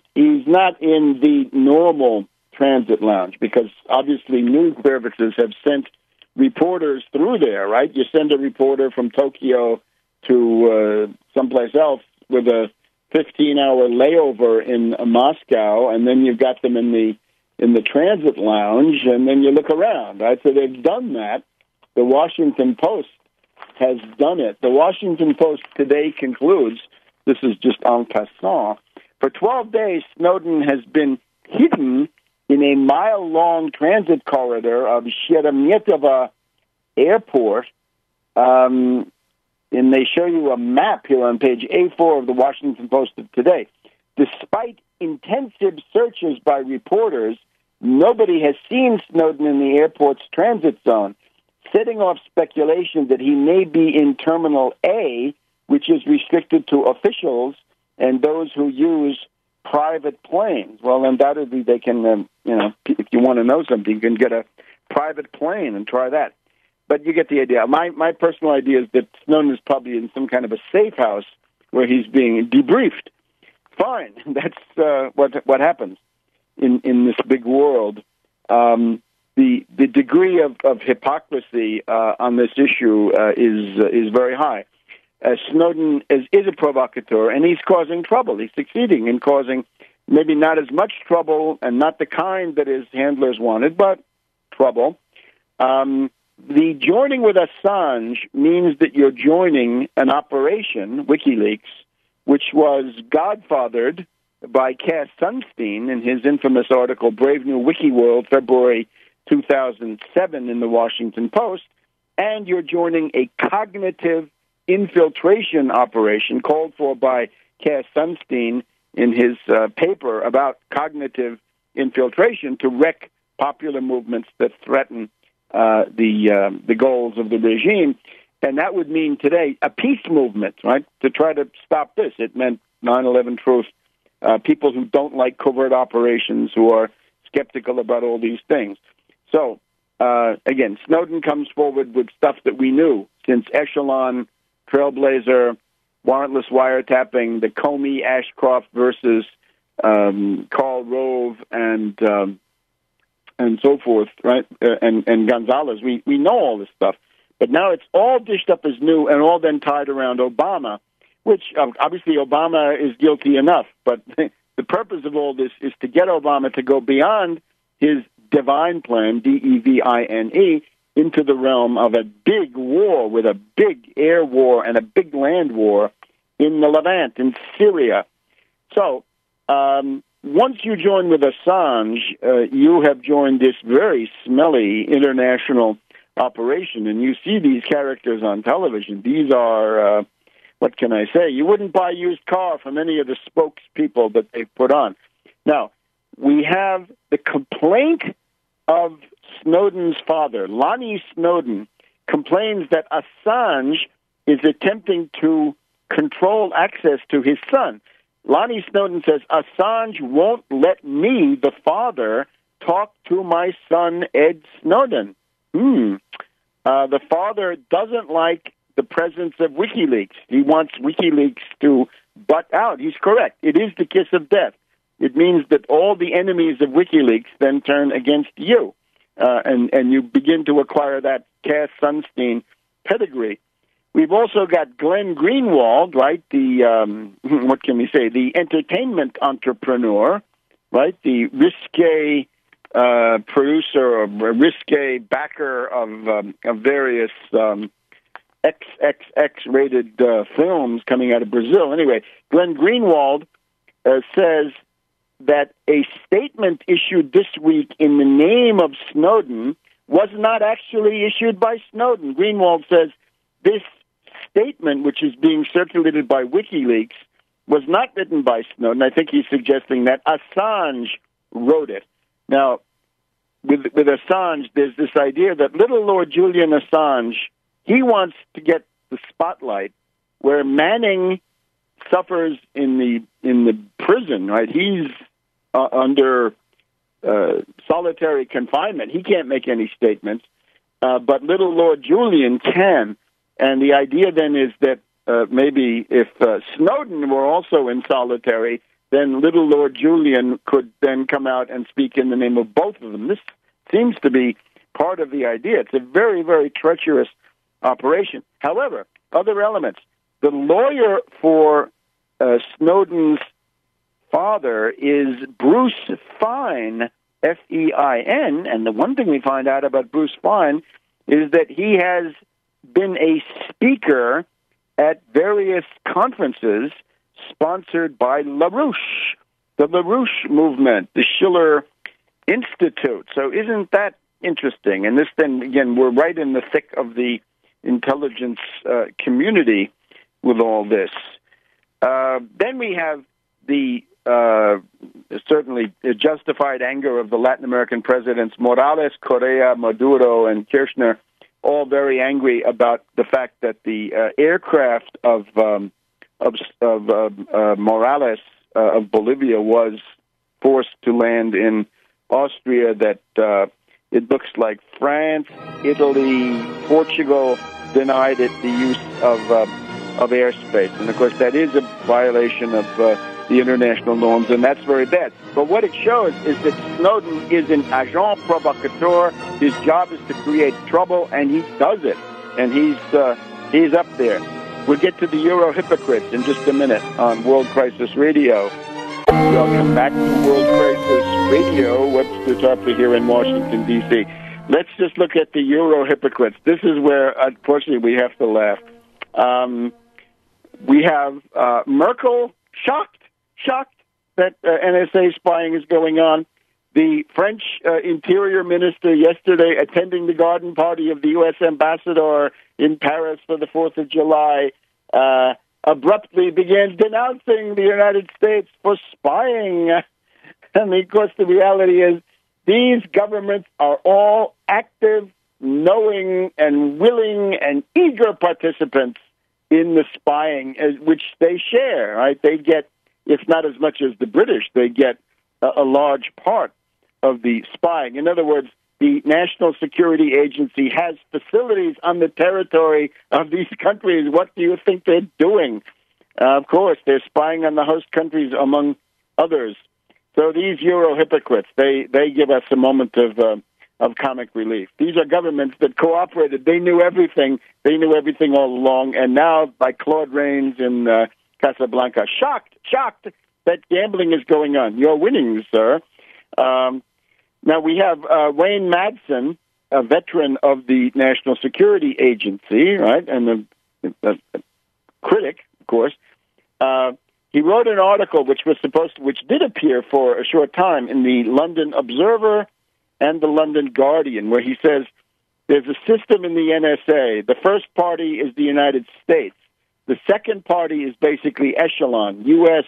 not in the normal transit lounge because obviously news services have sent reporters through there, right? You send a reporter from Tokyo to someplace else with a 15-hour layover in Moscow, and then you've got them in the transit lounge, and then you look around, right? So they've done that. The Washington Post has done it. The Washington Post today concludes, this is just en passant, for 12 days, Snowden has been hidden in a mile-long transit corridor of Sheremetyevo Airport. And they show you a map here on page A4 of the Washington Post of today. Despite intensive searches by reporters, nobody has seen Snowden in the airport's transit zone, setting off speculation that he may be in Terminal A, which is restricted to officials and those who use private planes. Well, undoubtedly they can, if you want to know something, you can get a private plane and try that. But you get the idea. My personal idea is that Snowden is probably in some kind of a safe house where he's being debriefed. Fine, that's what happens in this big world. The degree of hypocrisy on this issue is very high. Snowden is a provocateur, and he's causing trouble. He's succeeding in causing maybe not as much trouble and not the kind that his handlers wanted, but trouble. The joining with Assange means that you're joining an operation, WikiLeaks, which was godfathered by Cass Sunstein in his infamous article, Brave New Wiki World, February 2007 in the Washington Post, and you're joining a cognitive infiltration operation called for by Cass Sunstein in his paper about cognitive infiltration to wreck popular movements that threaten the goals of the regime. And that would mean today a peace movement, right, to try to stop this. It meant 9/11 truth, people who don't like covert operations, who are skeptical about all these things. So, again, Snowden comes forward with stuff that we knew since Echelon, Trailblazer, warrantless wiretapping, the Comey-Ashcroft versus Karl Rove and so forth, right? And Gonzalez. We know all this stuff, but now it's all dished up as new and all then tied around Obama, which obviously Obama is guilty enough. But the purpose of all this is to get Obama to go beyond his divine plan, DEVINE, into the realm of a big war with a big air war and a big land war in the Levant, in Syria. So once you join with Assange, you have joined this very smelly international operation, and you see these characters on television. These are, what can I say? You wouldn't buy a used car from any of the spokespeople that they've put on. Now, we have the complaint of Snowden's father. Lonnie Snowden complains that Assange is attempting to control access to his son. Lonnie Snowden says, Assange won't let me, the father, talk to my son, Ed Snowden. The father doesn't like the presence of WikiLeaks. He wants WikiLeaks to butt out. He's correct. It is the kiss of death. It means that all the enemies of WikiLeaks then turn against you, and you begin to acquire that Cass Sunstein pedigree. We've also got Glenn Greenwald, right? The what can we say? The entertainment entrepreneur, right? The risque producer or risque backer of various XXX-rated films coming out of Brazil. Anyway, Glenn Greenwald says that a statement issued this week in the name of Snowden was not actually issued by Snowden. Greenwald says this statement, which is being circulated by WikiLeaks, was not written by Snowden. I think he's suggesting that Assange wrote it. Now, with Assange, there's this idea that little Lord Julian Assange, he wants to get the spotlight where Manning suffers in the prison, right? He's under solitary confinement. He can't make any statements. but little Lord Julian can. And the idea then is that maybe if Snowden were also in solitary, then little Lord Julian could then come out and speak in the name of both of them. This seems to be part of the idea. It's a very, very treacherous operation. However, other elements. The lawyer for Snowden's father is Bruce Fein, F-E-I-N, and the one thing we find out about Bruce Fein is that he has been a speaker at various conferences sponsored by LaRouche, the LaRouche movement, the Schiller Institute. So isn't that interesting? And this then, again, we're right in the thick of the intelligence community with all this. Then we have the certainly justified anger of the Latin American presidents Morales, Correa, Maduro, and Kirchner, all very angry about the fact that the aircraft of Morales of Bolivia was forced to land in Austria, that it looks like France, Italy, Portugal denied it the use of airspace. And, of course, that is a violation of the international norms, and that's very bad. But what it shows is that Snowden is an agent provocateur. His job is to create trouble, and he does it. And he's up there. We'll get to the Euro hypocrites in just a minute on World Crisis Radio. Welcome back to World Crisis Radio. Webster Tarpley here in Washington, D.C. Let's just look at the Euro hypocrites. This is where, unfortunately, we have to laugh. We have Merkel shocked that NSA spying is going on. The French Interior Minister yesterday attending the garden party of the U.S. ambassador in Paris for the 4th of July abruptly began denouncing the United States for spying. And, of course, the reality is these governments are all active, knowing, and willing and eager participants in the spying, which they share, right? They get, if not as much as the British, they get a large part of the spying. In other words, the National Security Agency has facilities on the territory of these countries. What do you think they're doing? Of course, they're spying on the host countries, among others. So these Euro hypocrites, they give us a moment of comic relief. These are governments that cooperated. They knew everything. They knew everything all along. And now, like Claude Rains in Casablanca, shocked that gambling is going on. You're winning, sir. Now, we have Wayne Madsen, a veteran of the National Security Agency, right, and a critic, of course. He wrote an article which did appear for a short time in the London Observer and the London Guardian, where he says there's a system in the NSA. The first party is the United States. The second party is basically echelon, U.S.,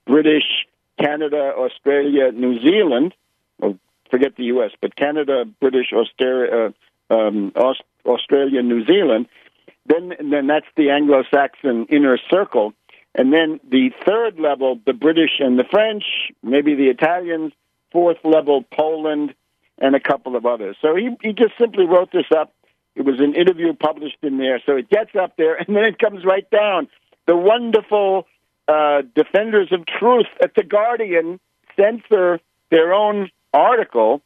British, Canada, Australia, New Zealand. Well, forget the U.S., but Canada, British, Australia, New Zealand. Then that's the Anglo-Saxon inner circle. And then the third level, the British and the French, maybe the Italians. Fourth level, Poland, and a couple of others. So he just simply wrote this up. It was an interview published in there. So it gets up there, and then it comes right down. The wonderful defenders of truth at The Guardian censor their own article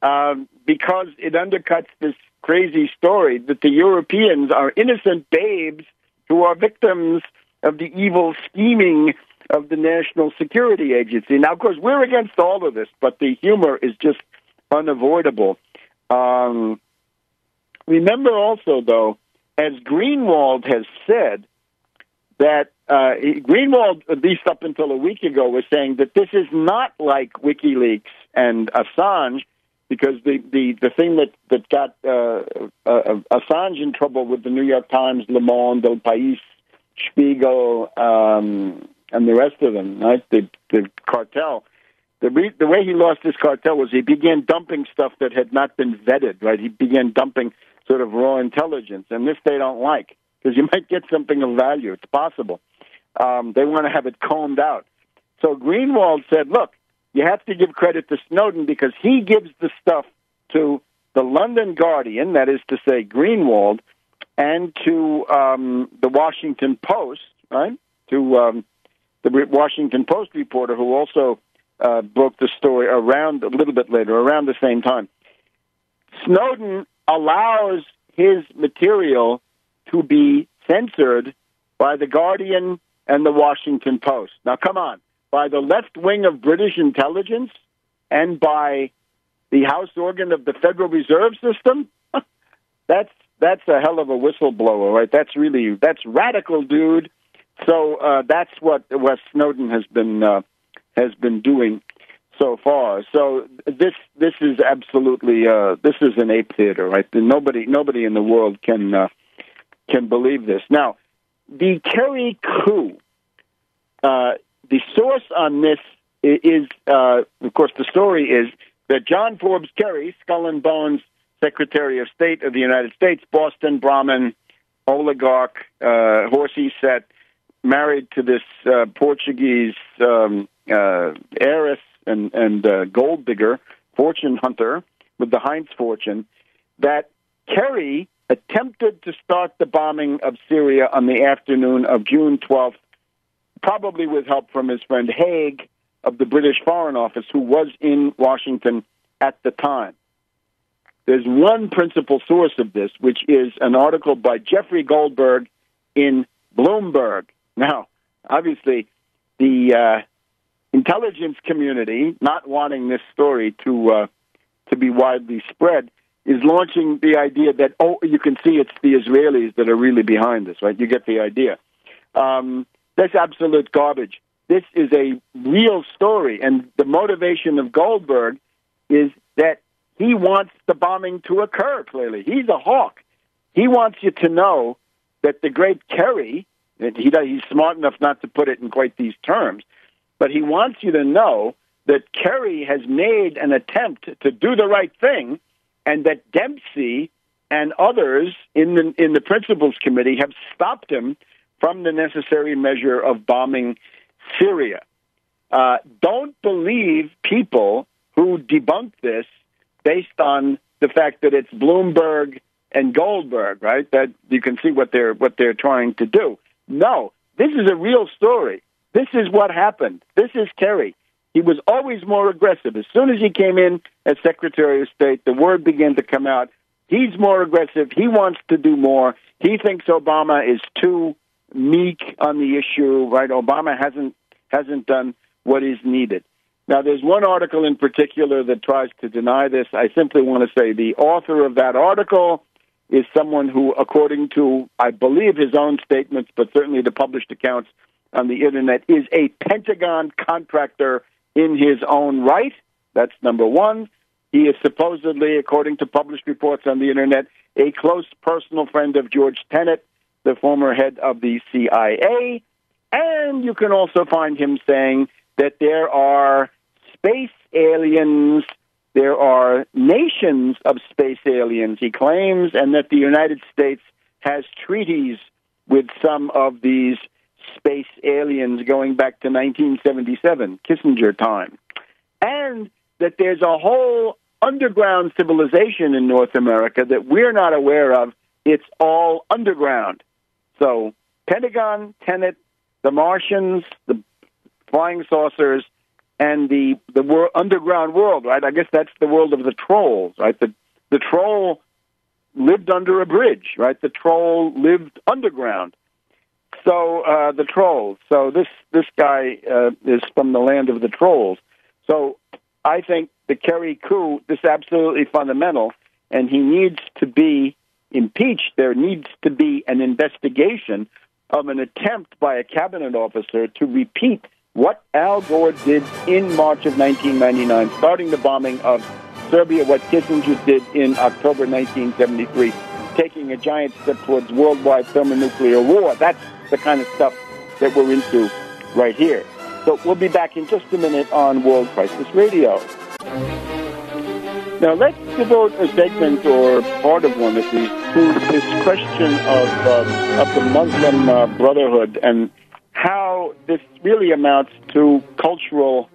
because it undercuts this crazy story that the Europeans are innocent babes who are victims of the evil scheming of the National Security Agency. Now, of course, we're against all of this, but the humor is just unavoidable. Remember also, though, as Greenwald has said, that Greenwald, at least up until a week ago, was saying that this is not like WikiLeaks and Assange, because the thing that got Assange in trouble with the New York Times, Le Monde, El País, Spiegel, and the rest of them, right? The cartel. The way he lost his cartel was he began dumping stuff that had not been vetted, right? He began dumping sort of raw intelligence, and this they don't like, because you might get something of value. It's possible. They want to have it combed out. So Greenwald said, look, you have to give credit to Snowden because he gives the stuff to the London Guardian, that is to say Greenwald, and to the Washington Post, right? To the Washington Post reporter who also broke the story around a little bit later, around the same time. Snowden allows his material to be censored by the Guardian and the Washington Post. Now, come on, by the left wing of British intelligence and by the House organ of the Federal Reserve System? That's a hell of a whistleblower, right? That's radical, dude. So that's what Snowden has been doing so far. So this is absolutely this is an ape theater, right? Nobody in the world can believe this. Now, the Kerry coup. The source on this is, of course, the story is that John Forbes Kerry, Skull and Bones Secretary of State of the United States, Boston Brahmin, oligarch, horsey set, married to this Portuguese heiress and gold digger, fortune hunter with the Heinz fortune, that Kerry attempted to start the bombing of Syria on the afternoon of June 12th, probably with help from his friend Haig of the British Foreign Office, who was in Washington at the time. There's one principal source of this, which is an article by Jeffrey Goldberg in Bloomberg. Now, obviously, the intelligence community, not wanting this story to be widely spread, is launching the idea that, you can see it's the Israelis that are really behind this, right? You get the idea. That's absolute garbage. This is a real story, and the motivation of Goldberg is that he wants the bombing to occur, clearly. He's a hawk. He wants you to know that the great Kerry, he's smart enough not to put it in quite these terms, but he wants you to know that Kerry has made an attempt to do the right thing, and that Dempsey and others in the Principals Committee have stopped him from the necessary measure of bombing Syria. Don't believe people who debunk this based on the fact that it's Bloomberg and Goldberg, right? That you can see what they're trying to do. No, this is a real story. This is what happened. This is Kerry. He was always more aggressive. As soon as he came in as Secretary of State, the word began to come out. He's more aggressive. He wants to do more. He thinks Obama is too meek on the issue, right? Obama hasn't done what is needed. Now, there's one article in particular that tries to deny this. I simply want to say the author of that article is someone who, according to, I believe, his own statements, but certainly the published accounts on the Internet, is a Pentagon contractor in his own right. That's number one. He is supposedly, according to published reports on the Internet, a close personal friend of George Tenet, the former head of the CIA. And you can also find him saying that there are space aliens, there are nations of space aliens, he claims, and that the United States has treaties with some of these space aliens going back to 1977, Kissinger time. And that there's a whole underground civilization in North America that we're not aware of. It's all underground. So Pentagon, Tenet, the Martians, the flying saucers, and the underground world, right? I guess that's the world of the trolls, right? The troll lived under a bridge, right? The troll lived underground. So the trolls. So this guy is from the land of the trolls. So I think the Kerry coup is absolutely fundamental, and he needs to be impeached. There needs to be an investigation of an attempt by a cabinet officer to repeat what Al Gore did in March of 1999, starting the bombing of Serbia, what Kissinger did in October 1973, taking a giant step towards worldwide thermonuclear war. That's the kind of stuff that we're into right here. So we'll be back in just a minute on World Crisis Radio. Now, let's devote a segment, or part of one at least, to this question of the Muslim Brotherhood and how this really amounts to cultural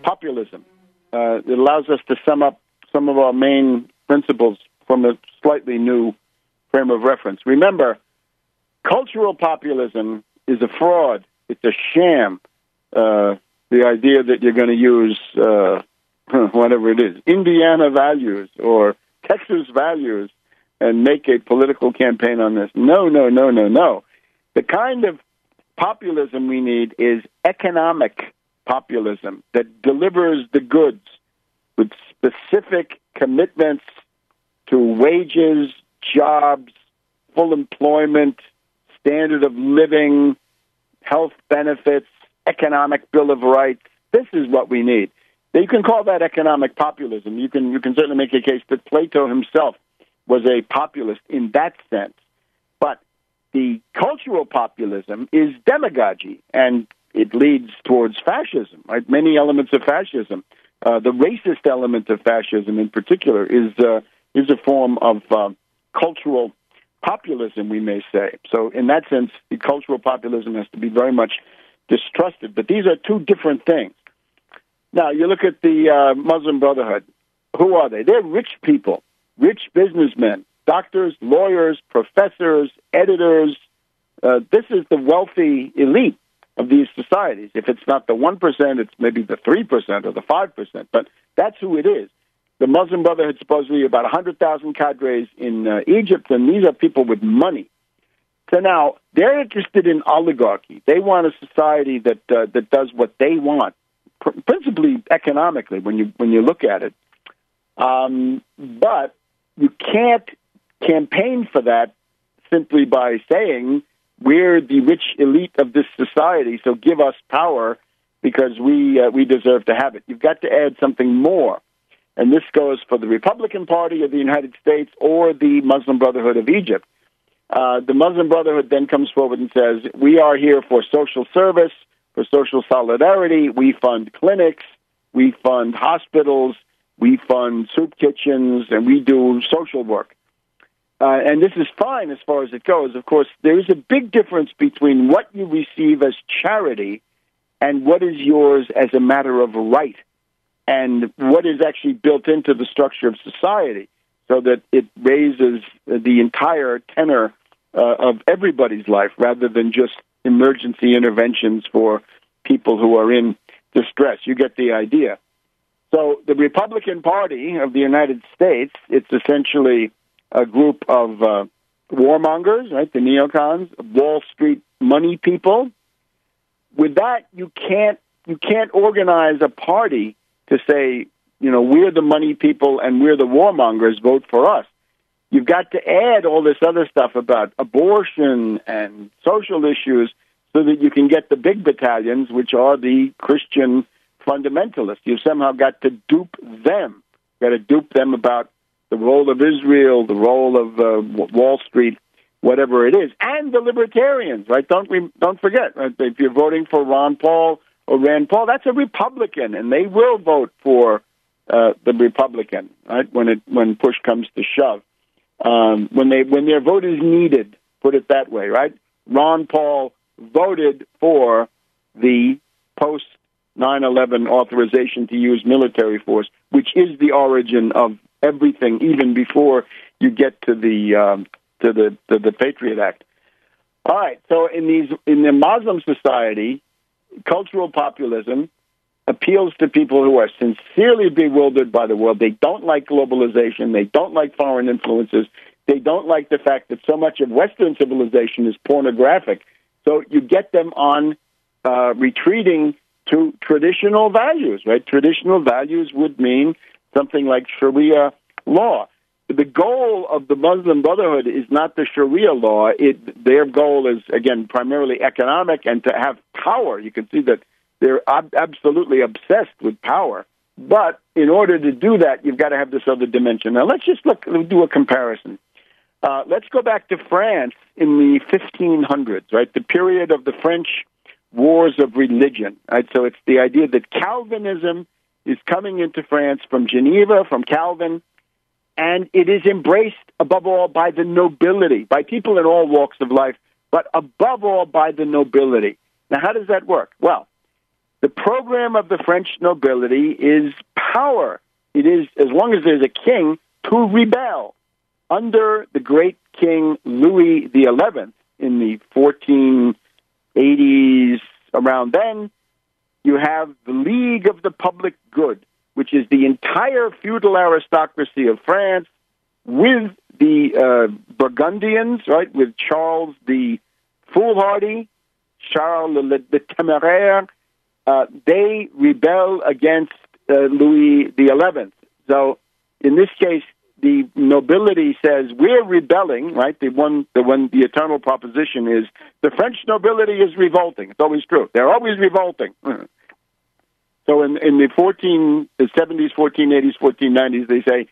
populism. It allows us to sum up some of our main principles from a slightly new frame of reference. Remember, cultural populism is a fraud. It's a sham. The idea that you're going to use whatever it is, Indiana values or Texas values, and make a political campaign on this. No. The kind of populism we need is economic populism that delivers the goods with specific commitments to wages, jobs, full employment, standard of living, health benefits, economic Bill of Rights. This is what we need. Now, you can call that economic populism. You can certainly make a case that Plato himself was a populist in that sense. But the cultural populism is demagogy, and it leads towards fascism, right? Many elements of fascism. The racist element of fascism in particular is a form of cultural populism, we may say. So in that sense, the cultural populism has to be very much distrusted. But these are two different things. Now, you look at the Muslim Brotherhood. Who are they? They're rich people, rich businessmen, doctors, lawyers, professors, editors. This is the wealthy elite of these societies. If it's not the 1%, it's maybe the 3% or the 5%, but that's who it is. The Muslim Brotherhood supposedly about 100,000 cadres in Egypt, and these are people with money. So now they're interested in oligarchy. They want a society that does what they want, principally economically when you look at it. But you can't campaign for that simply by saying we're the rich elite of this society, so give us power because we deserve to have it. You've got to add something more. And this goes for the Republican Party of the United States or the Muslim Brotherhood of Egypt. The Muslim Brotherhood then comes forward and says, we are here for social service, for social solidarity. We fund clinics, we fund hospitals, we fund soup kitchens, and we do social work. And this is fine as far as it goes. Of course, there is a big difference between what you receive as charity and what is yours as a matter of right, and what is actually built into the structure of society so that it raises the entire tenor of everybody's life rather than just emergency interventions for people who are in distress. You get the idea. So the Republican Party of the United States, it's essentially a group of warmongers, right, the neocons, Wall Street money people. With that, you can't organize a party to say, we're the money people and we're the warmongers, vote for us. You've got to add all this other stuff about abortion and social issues so that you can get the big battalions, which are the Christian fundamentalists. You've somehow got to dupe them. You've got to dupe them about the role of Israel, the role of Wall Street, whatever it is, and the libertarians, right? Don't forget, right? If you're voting for Ron Paul or Rand Paul, that's a Republican, and they will vote for the Republican, right? When push comes to shove, when their vote is needed, put it that way, right? Ron Paul voted for the post 9/11 authorization to use military force, which is the origin of everything, even before you get to the Patriot Act. All right, so in the Muslim society, cultural populism appeals to people who are sincerely bewildered by the world. They don't like globalization. They don't like foreign influences. They don't like the fact that so much of Western civilization is pornographic. So you get them on retreating to traditional values, right? Traditional values would mean something like Sharia law. The goal of the Muslim Brotherhood is not the Sharia law. Their goal is, again, primarily economic and to have power. You can see that they're absolutely obsessed with power. But in order to do that, you've got to have this other dimension. Now, let's just do a comparison. Let's go back to France in the 1500s, right? The period of the French wars of religion, right? So it's the idea that Calvinism is coming into France from Geneva, from Calvin, and it is embraced above all by the nobility, by people in all walks of life, but above all by the nobility. Now, how does that work? Well, the program of the French nobility is power. It is, as long as there's a king, to rebel under the great King Louis XI in the 1480s. Around then, you have the League of the Public Good, which is the entire feudal aristocracy of France with the Burgundians, right, with Charles the Foolhardy, Charles the Téméraire. They rebel against Louis XI. So in this case, the nobility says, we're rebelling, right? The eternal proposition is the French nobility is revolting. It's always true. They're always revolting. So in the 1470s, 1480s, 1490s, they say,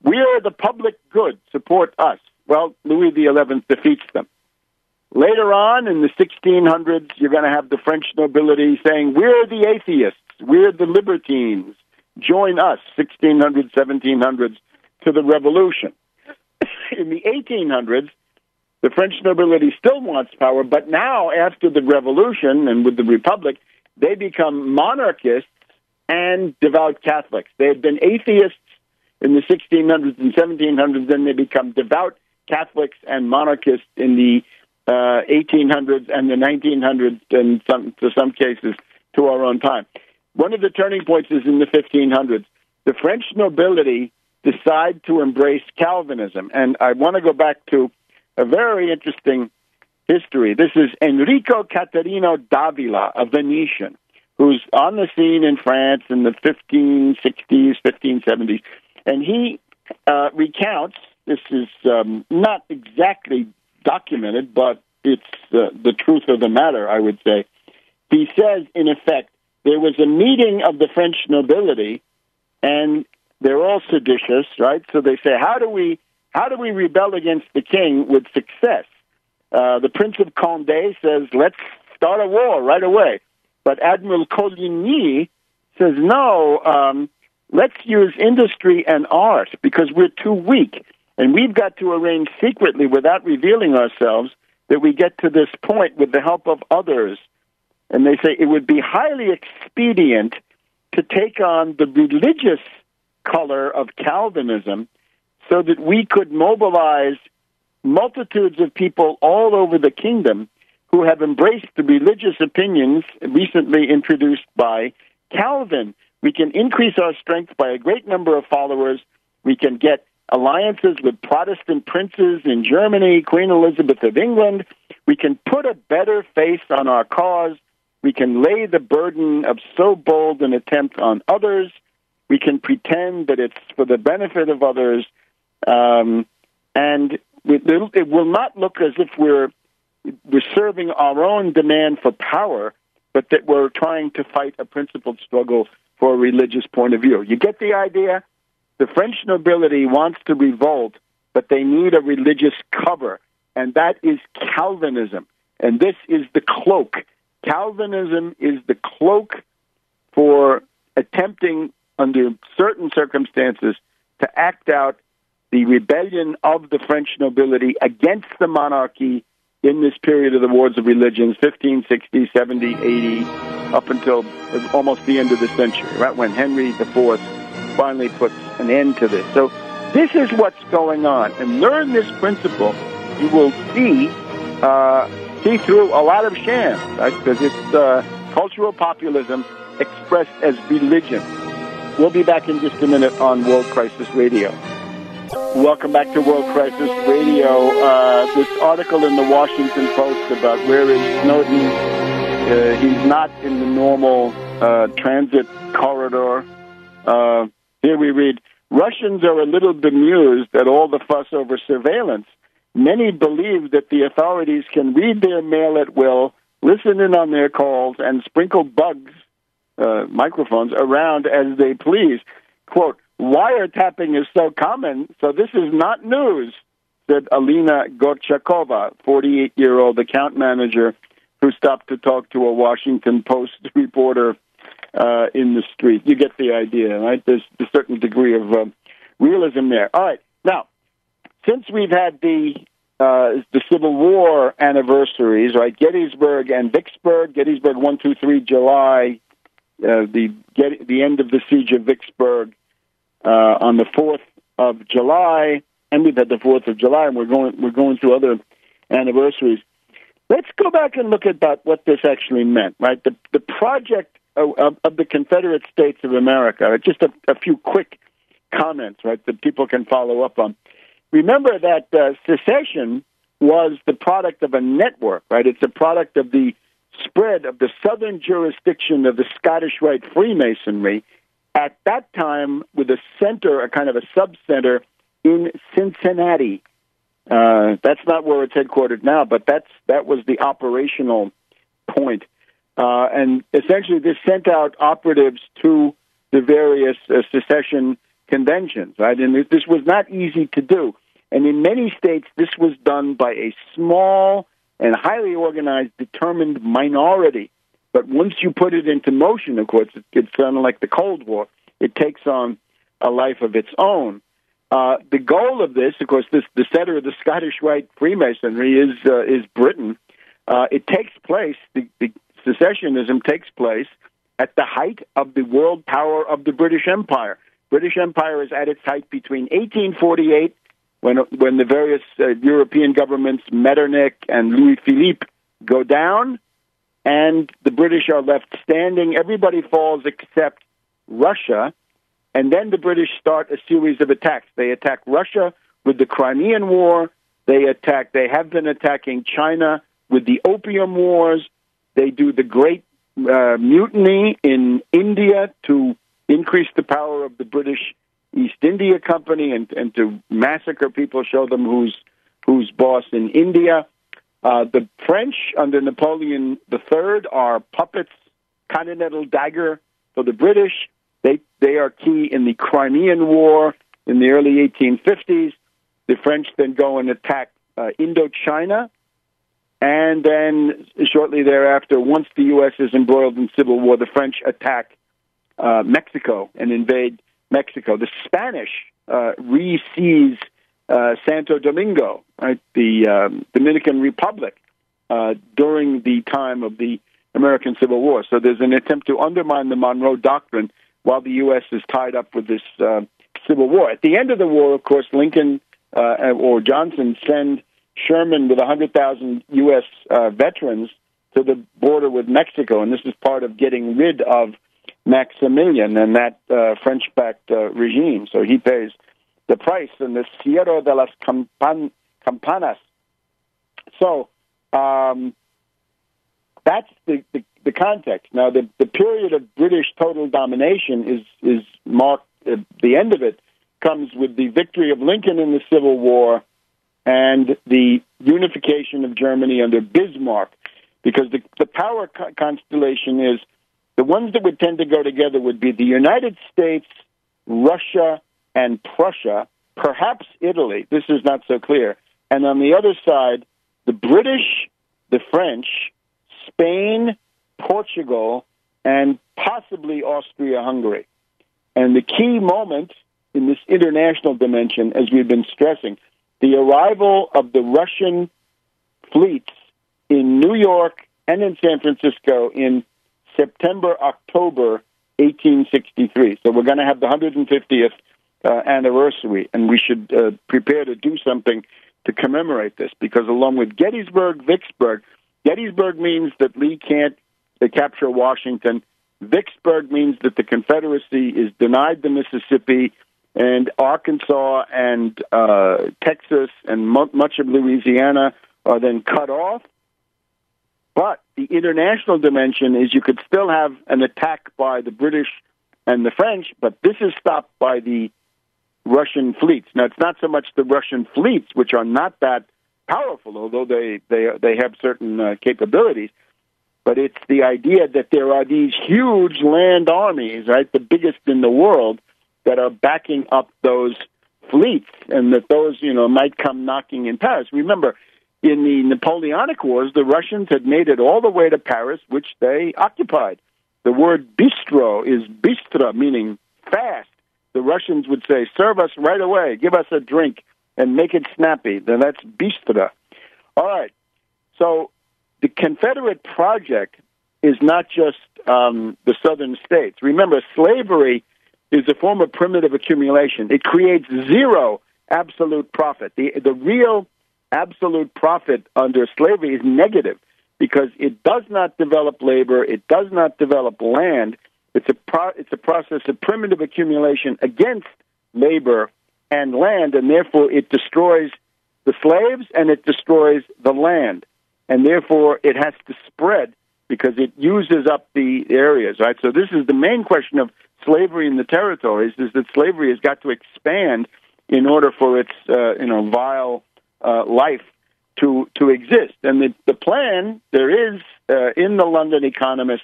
we're the public good, support us. Well, Louis XI defeats them. Later on, in the 1600s, you're going to have the French nobility saying, we're the atheists, we're the libertines, join us, 1600s, 1700s, to the revolution. In the 1800s, the French nobility still wants power, but now, after the revolution and with the Republic, they become monarchists and devout Catholics. They had been atheists in the 1600s and 1700s, then they become devout Catholics and monarchists in the 1800s and the 1900s, and to some cases to our own time. One of the turning points is in the 1500s. The French nobility decide to embrace Calvinism, and I want to go back to a very interesting history. This is Enrico Caterino d'Avila, a Venetian, who's on the scene in France in the 1560s, 1570s, and he recounts, this is not exactly documented, but it's the truth of the matter, I would say. He says, in effect, there was a meeting of the French nobility, and they're all seditious, right? So they say, how do we rebel against the king with success? The Prince of Condé says, let's start a war right away. But Admiral Coligny says, no, let's use industry and art because we're too weak. And we've got to arrange secretly, without revealing ourselves, that we get to this point with the help of others. And they say it would be highly expedient to take on the religious color of Calvinism so that we could mobilize multitudes of people all over the kingdom who have embraced the religious opinions recently introduced by Calvin. We can increase our strength by a great number of followers. We can get alliances with Protestant princes in Germany, Queen Elizabeth of England. We can put a better face on our cause. We can lay the burden of so bold an attempt on others. We can pretend that it's for the benefit of others. And it will not look as if we're serving our own demand for power, but that we're trying to fight a principled struggle for a religious point of view. You get the idea? The French nobility wants to revolt, but they need a religious cover, and that is Calvinism. And this is the cloak. Calvinism is the cloak for attempting, under certain circumstances, to act out the rebellion of the French nobility against the monarchy in this period of the Wars of Religions, 1560, 70, 80, up until almost the end of the century, right when Henry IV finally puts an end to this. So this is what's going on. And learn this principle, you will see through a lot of shams, right? Because it's cultural populism expressed as religion. We'll be back in just a minute on World Crisis Radio. Welcome back to World Crisis Radio. This article in the Washington Post about where is Snowden. He's not in the normal transit corridor. Here we read, Russians are a little bemused at all the fuss over surveillance. Many believe that the authorities can read their mail at will, listen in on their calls, and sprinkle bugs, microphones, around as they please. Quote, wiretapping is so common, so this is not news, said Alina Gorchakova, 48-year-old account manager who stopped to talk to a Washington Post reporter in the street. You get the idea, right? There's a certain degree of realism there. All right. Now, since we've had the Civil War anniversaries, right? Gettysburg and Vicksburg. Gettysburg 1, 2, 3, July. The end of the siege of Vicksburg on the 4th of July, and we've had the 4th of July, and we're going through other anniversaries. Let's go back and look at what this actually meant, right? The project of the Confederate States of America. Just a few quick comments, right, that people can follow up on. Remember that secession was the product of a network, right? It's a product of the spread of the southern jurisdiction of the Scottish Rite Freemasonry at that time with a center, a kind of a sub-center in Cincinnati. That's not where it's headquartered now, but that was the operational point. And essentially this sent out operatives to the various secession conventions, right? And this was not easy to do. And in many states, this was done by a small and highly organized, determined minority. But once you put it into motion, of course, it's kind of like the Cold War. It takes on a life of its own. The goal of this, of course, the center of the Scottish Rite Freemasonry is Britain. It takes place, the secessionism takes place at the height of the world power of the British Empire. British Empire is at its height between 1848, when the various European governments, Metternich and Louis Philippe, go down, and the British are left standing. Everybody falls except Russia, and then the British start a series of attacks. They attack Russia with the Crimean War. They have been attacking China with the Opium Wars. They do the Great Mutiny in India to increase the power of the British East India Company and to massacre people, show them who's boss in India. The French under Napoleon III are puppets, continental dagger for the British. They are key in the Crimean War in the early 1850s. The French then go and attack Indochina. And then shortly thereafter, once the U.S. is embroiled in civil war, the French attack Mexico and invade Mexico. The Spanish re-seize Santo Domingo, right, the Dominican Republic, during the time of the American Civil War. So there's an attempt to undermine the Monroe Doctrine while the U.S. is tied up with this Civil War. At the end of the war, of course, Lincoln or Johnson send Sherman with 100,000 U.S. Veterans to the border with Mexico, and this is part of getting rid of Maximilian and that French-backed regime. So he pays the price in the Cierre de las Campanas. So that's the context. Now, the period of British total domination is marked, the end of it comes with the victory of Lincoln in the Civil War and the unification of Germany under Bismarck, because the power constellation is the ones that would tend to go together would be the United States, Russia, and Prussia, perhaps Italy. This is not so clear. And on the other side, the British, the French, Spain, Portugal, and possibly Austria-Hungary. And the key moment in this international dimension, as we've been stressing, the arrival of the Russian fleets in New York and in San Francisco in September, October 1863. So we're going to have the 150th anniversary, and we should prepare to do something to commemorate this, because along with Gettysburg, Vicksburg, Gettysburg means that Lee can't capture Washington. Vicksburg means that the Confederacy is denied the Mississippi, and Arkansas and Texas and much of Louisiana are then cut off. But the international dimension is you could still have an attack by the British and the French, but this is stopped by the Russian fleets. Now, it's not so much the Russian fleets, which are not that powerful, although they have certain capabilities, but it's the idea that there are these huge land armies, right, the biggest in the world, that are backing up those fleets, and that those, might come knocking in Paris. Remember, in the Napoleonic Wars, the Russians had made it all the way to Paris, which they occupied. The word bistro is bistra, meaning fast. The Russians would say, serve us right away, give us a drink, and make it snappy. Then that's bistra. All right. So the Confederate project is not just the southern states. Remember, slavery is a form of primitive accumulation. It creates zero absolute profit. The real absolute profit under slavery is negative because it does not develop labor, it does not develop land. It's a process of primitive accumulation against labor and land, and therefore it destroys the slaves and it destroys the land. And therefore it has to spread because it uses up the areas, right? So this is the main question of slavery in the territories, is that slavery has got to expand in order for its vile life to exist. And the plan there is in the London Economist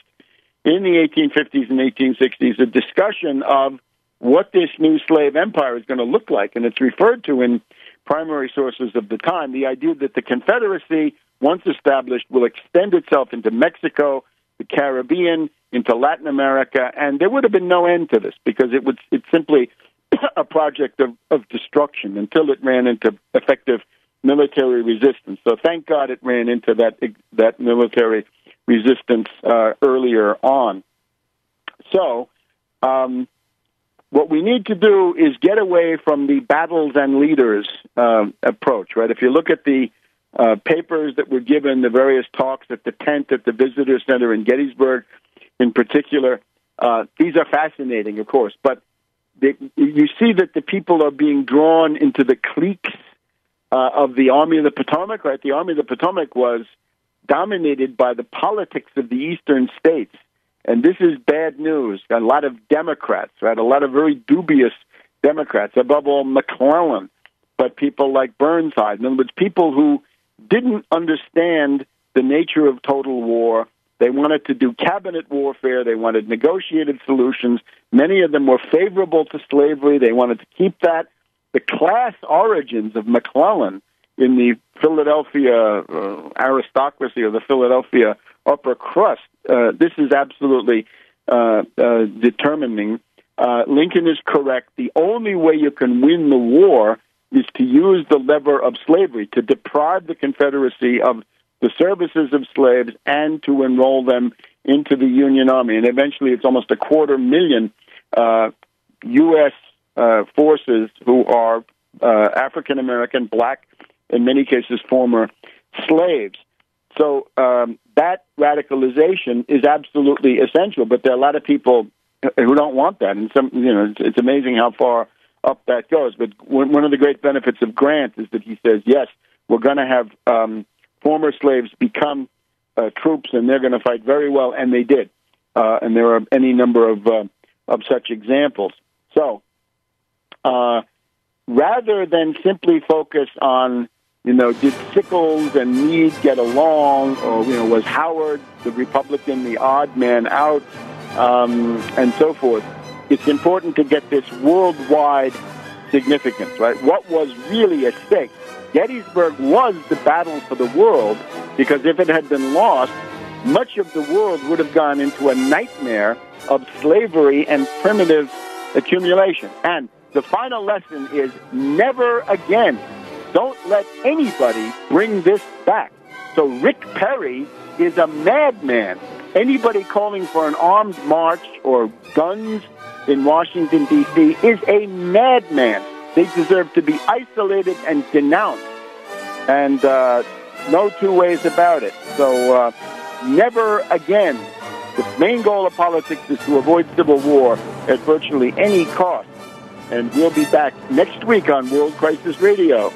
in the 1850s and 1860s a discussion of what this new slave empire is going to look like, and it's referred to in primary sources of the time. The idea that the Confederacy, once established, will extend itself into Mexico, the Caribbean, into Latin America, and there would have been no end to this because it's simply a project of destruction until it ran into effective military resistance. So thank God it ran into that military resistance earlier on. So what we need to do is get away from the battles and leaders approach, right? If you look at the papers that were given, the various talks at the tent at the Visitor Center in Gettysburg in particular, these are fascinating, of course, but you see that the people are being drawn into the cliques of the Army of the Potomac, right? The Army of the Potomac was dominated by the politics of the eastern states. And this is bad news. A lot of Democrats, right? A lot of very dubious Democrats, above all McClellan, but people like Burnside. In other words, people who didn't understand the nature of total war. They wanted to do cabinet warfare. They wanted negotiated solutions. Many of them were favorable to slavery. They wanted to keep that. The class origins of McClellan in the Philadelphia aristocracy or the Philadelphia upper crust, this is absolutely determining. Lincoln is correct. The only way you can win the war is to use the lever of slavery, to deprive the Confederacy of the services of slaves and to enroll them into the Union Army. And eventually it's almost 250,000 U.S. Forces who are African-American, black, in many cases former slaves. So that radicalization is absolutely essential, but there are a lot of people who don't want that, and it's amazing how far up that goes. But one of the great benefits of Grant is that he says, yes, we're going to have former slaves become troops, and they're going to fight very well, and they did. And there are any number of such examples. So rather than simply focus on, did Sickles and Meade get along, or, was Howard, the Republican, the odd man out, and so forth, it's important to get this worldwide significance, right? What was really at stake? Gettysburg was the battle for the world, because if it had been lost, much of the world would have gone into a nightmare of slavery and primitive accumulation. And the final lesson is never again. Don't let anybody bring this back. So Rick Perry is a madman. Anybody calling for an armed march or guns in Washington, D.C. is a madman. They deserve to be isolated and denounced. And no two ways about it. So never again. The main goal of politics is to avoid civil war at virtually any cost. And we'll be back next week on World Crisis Radio.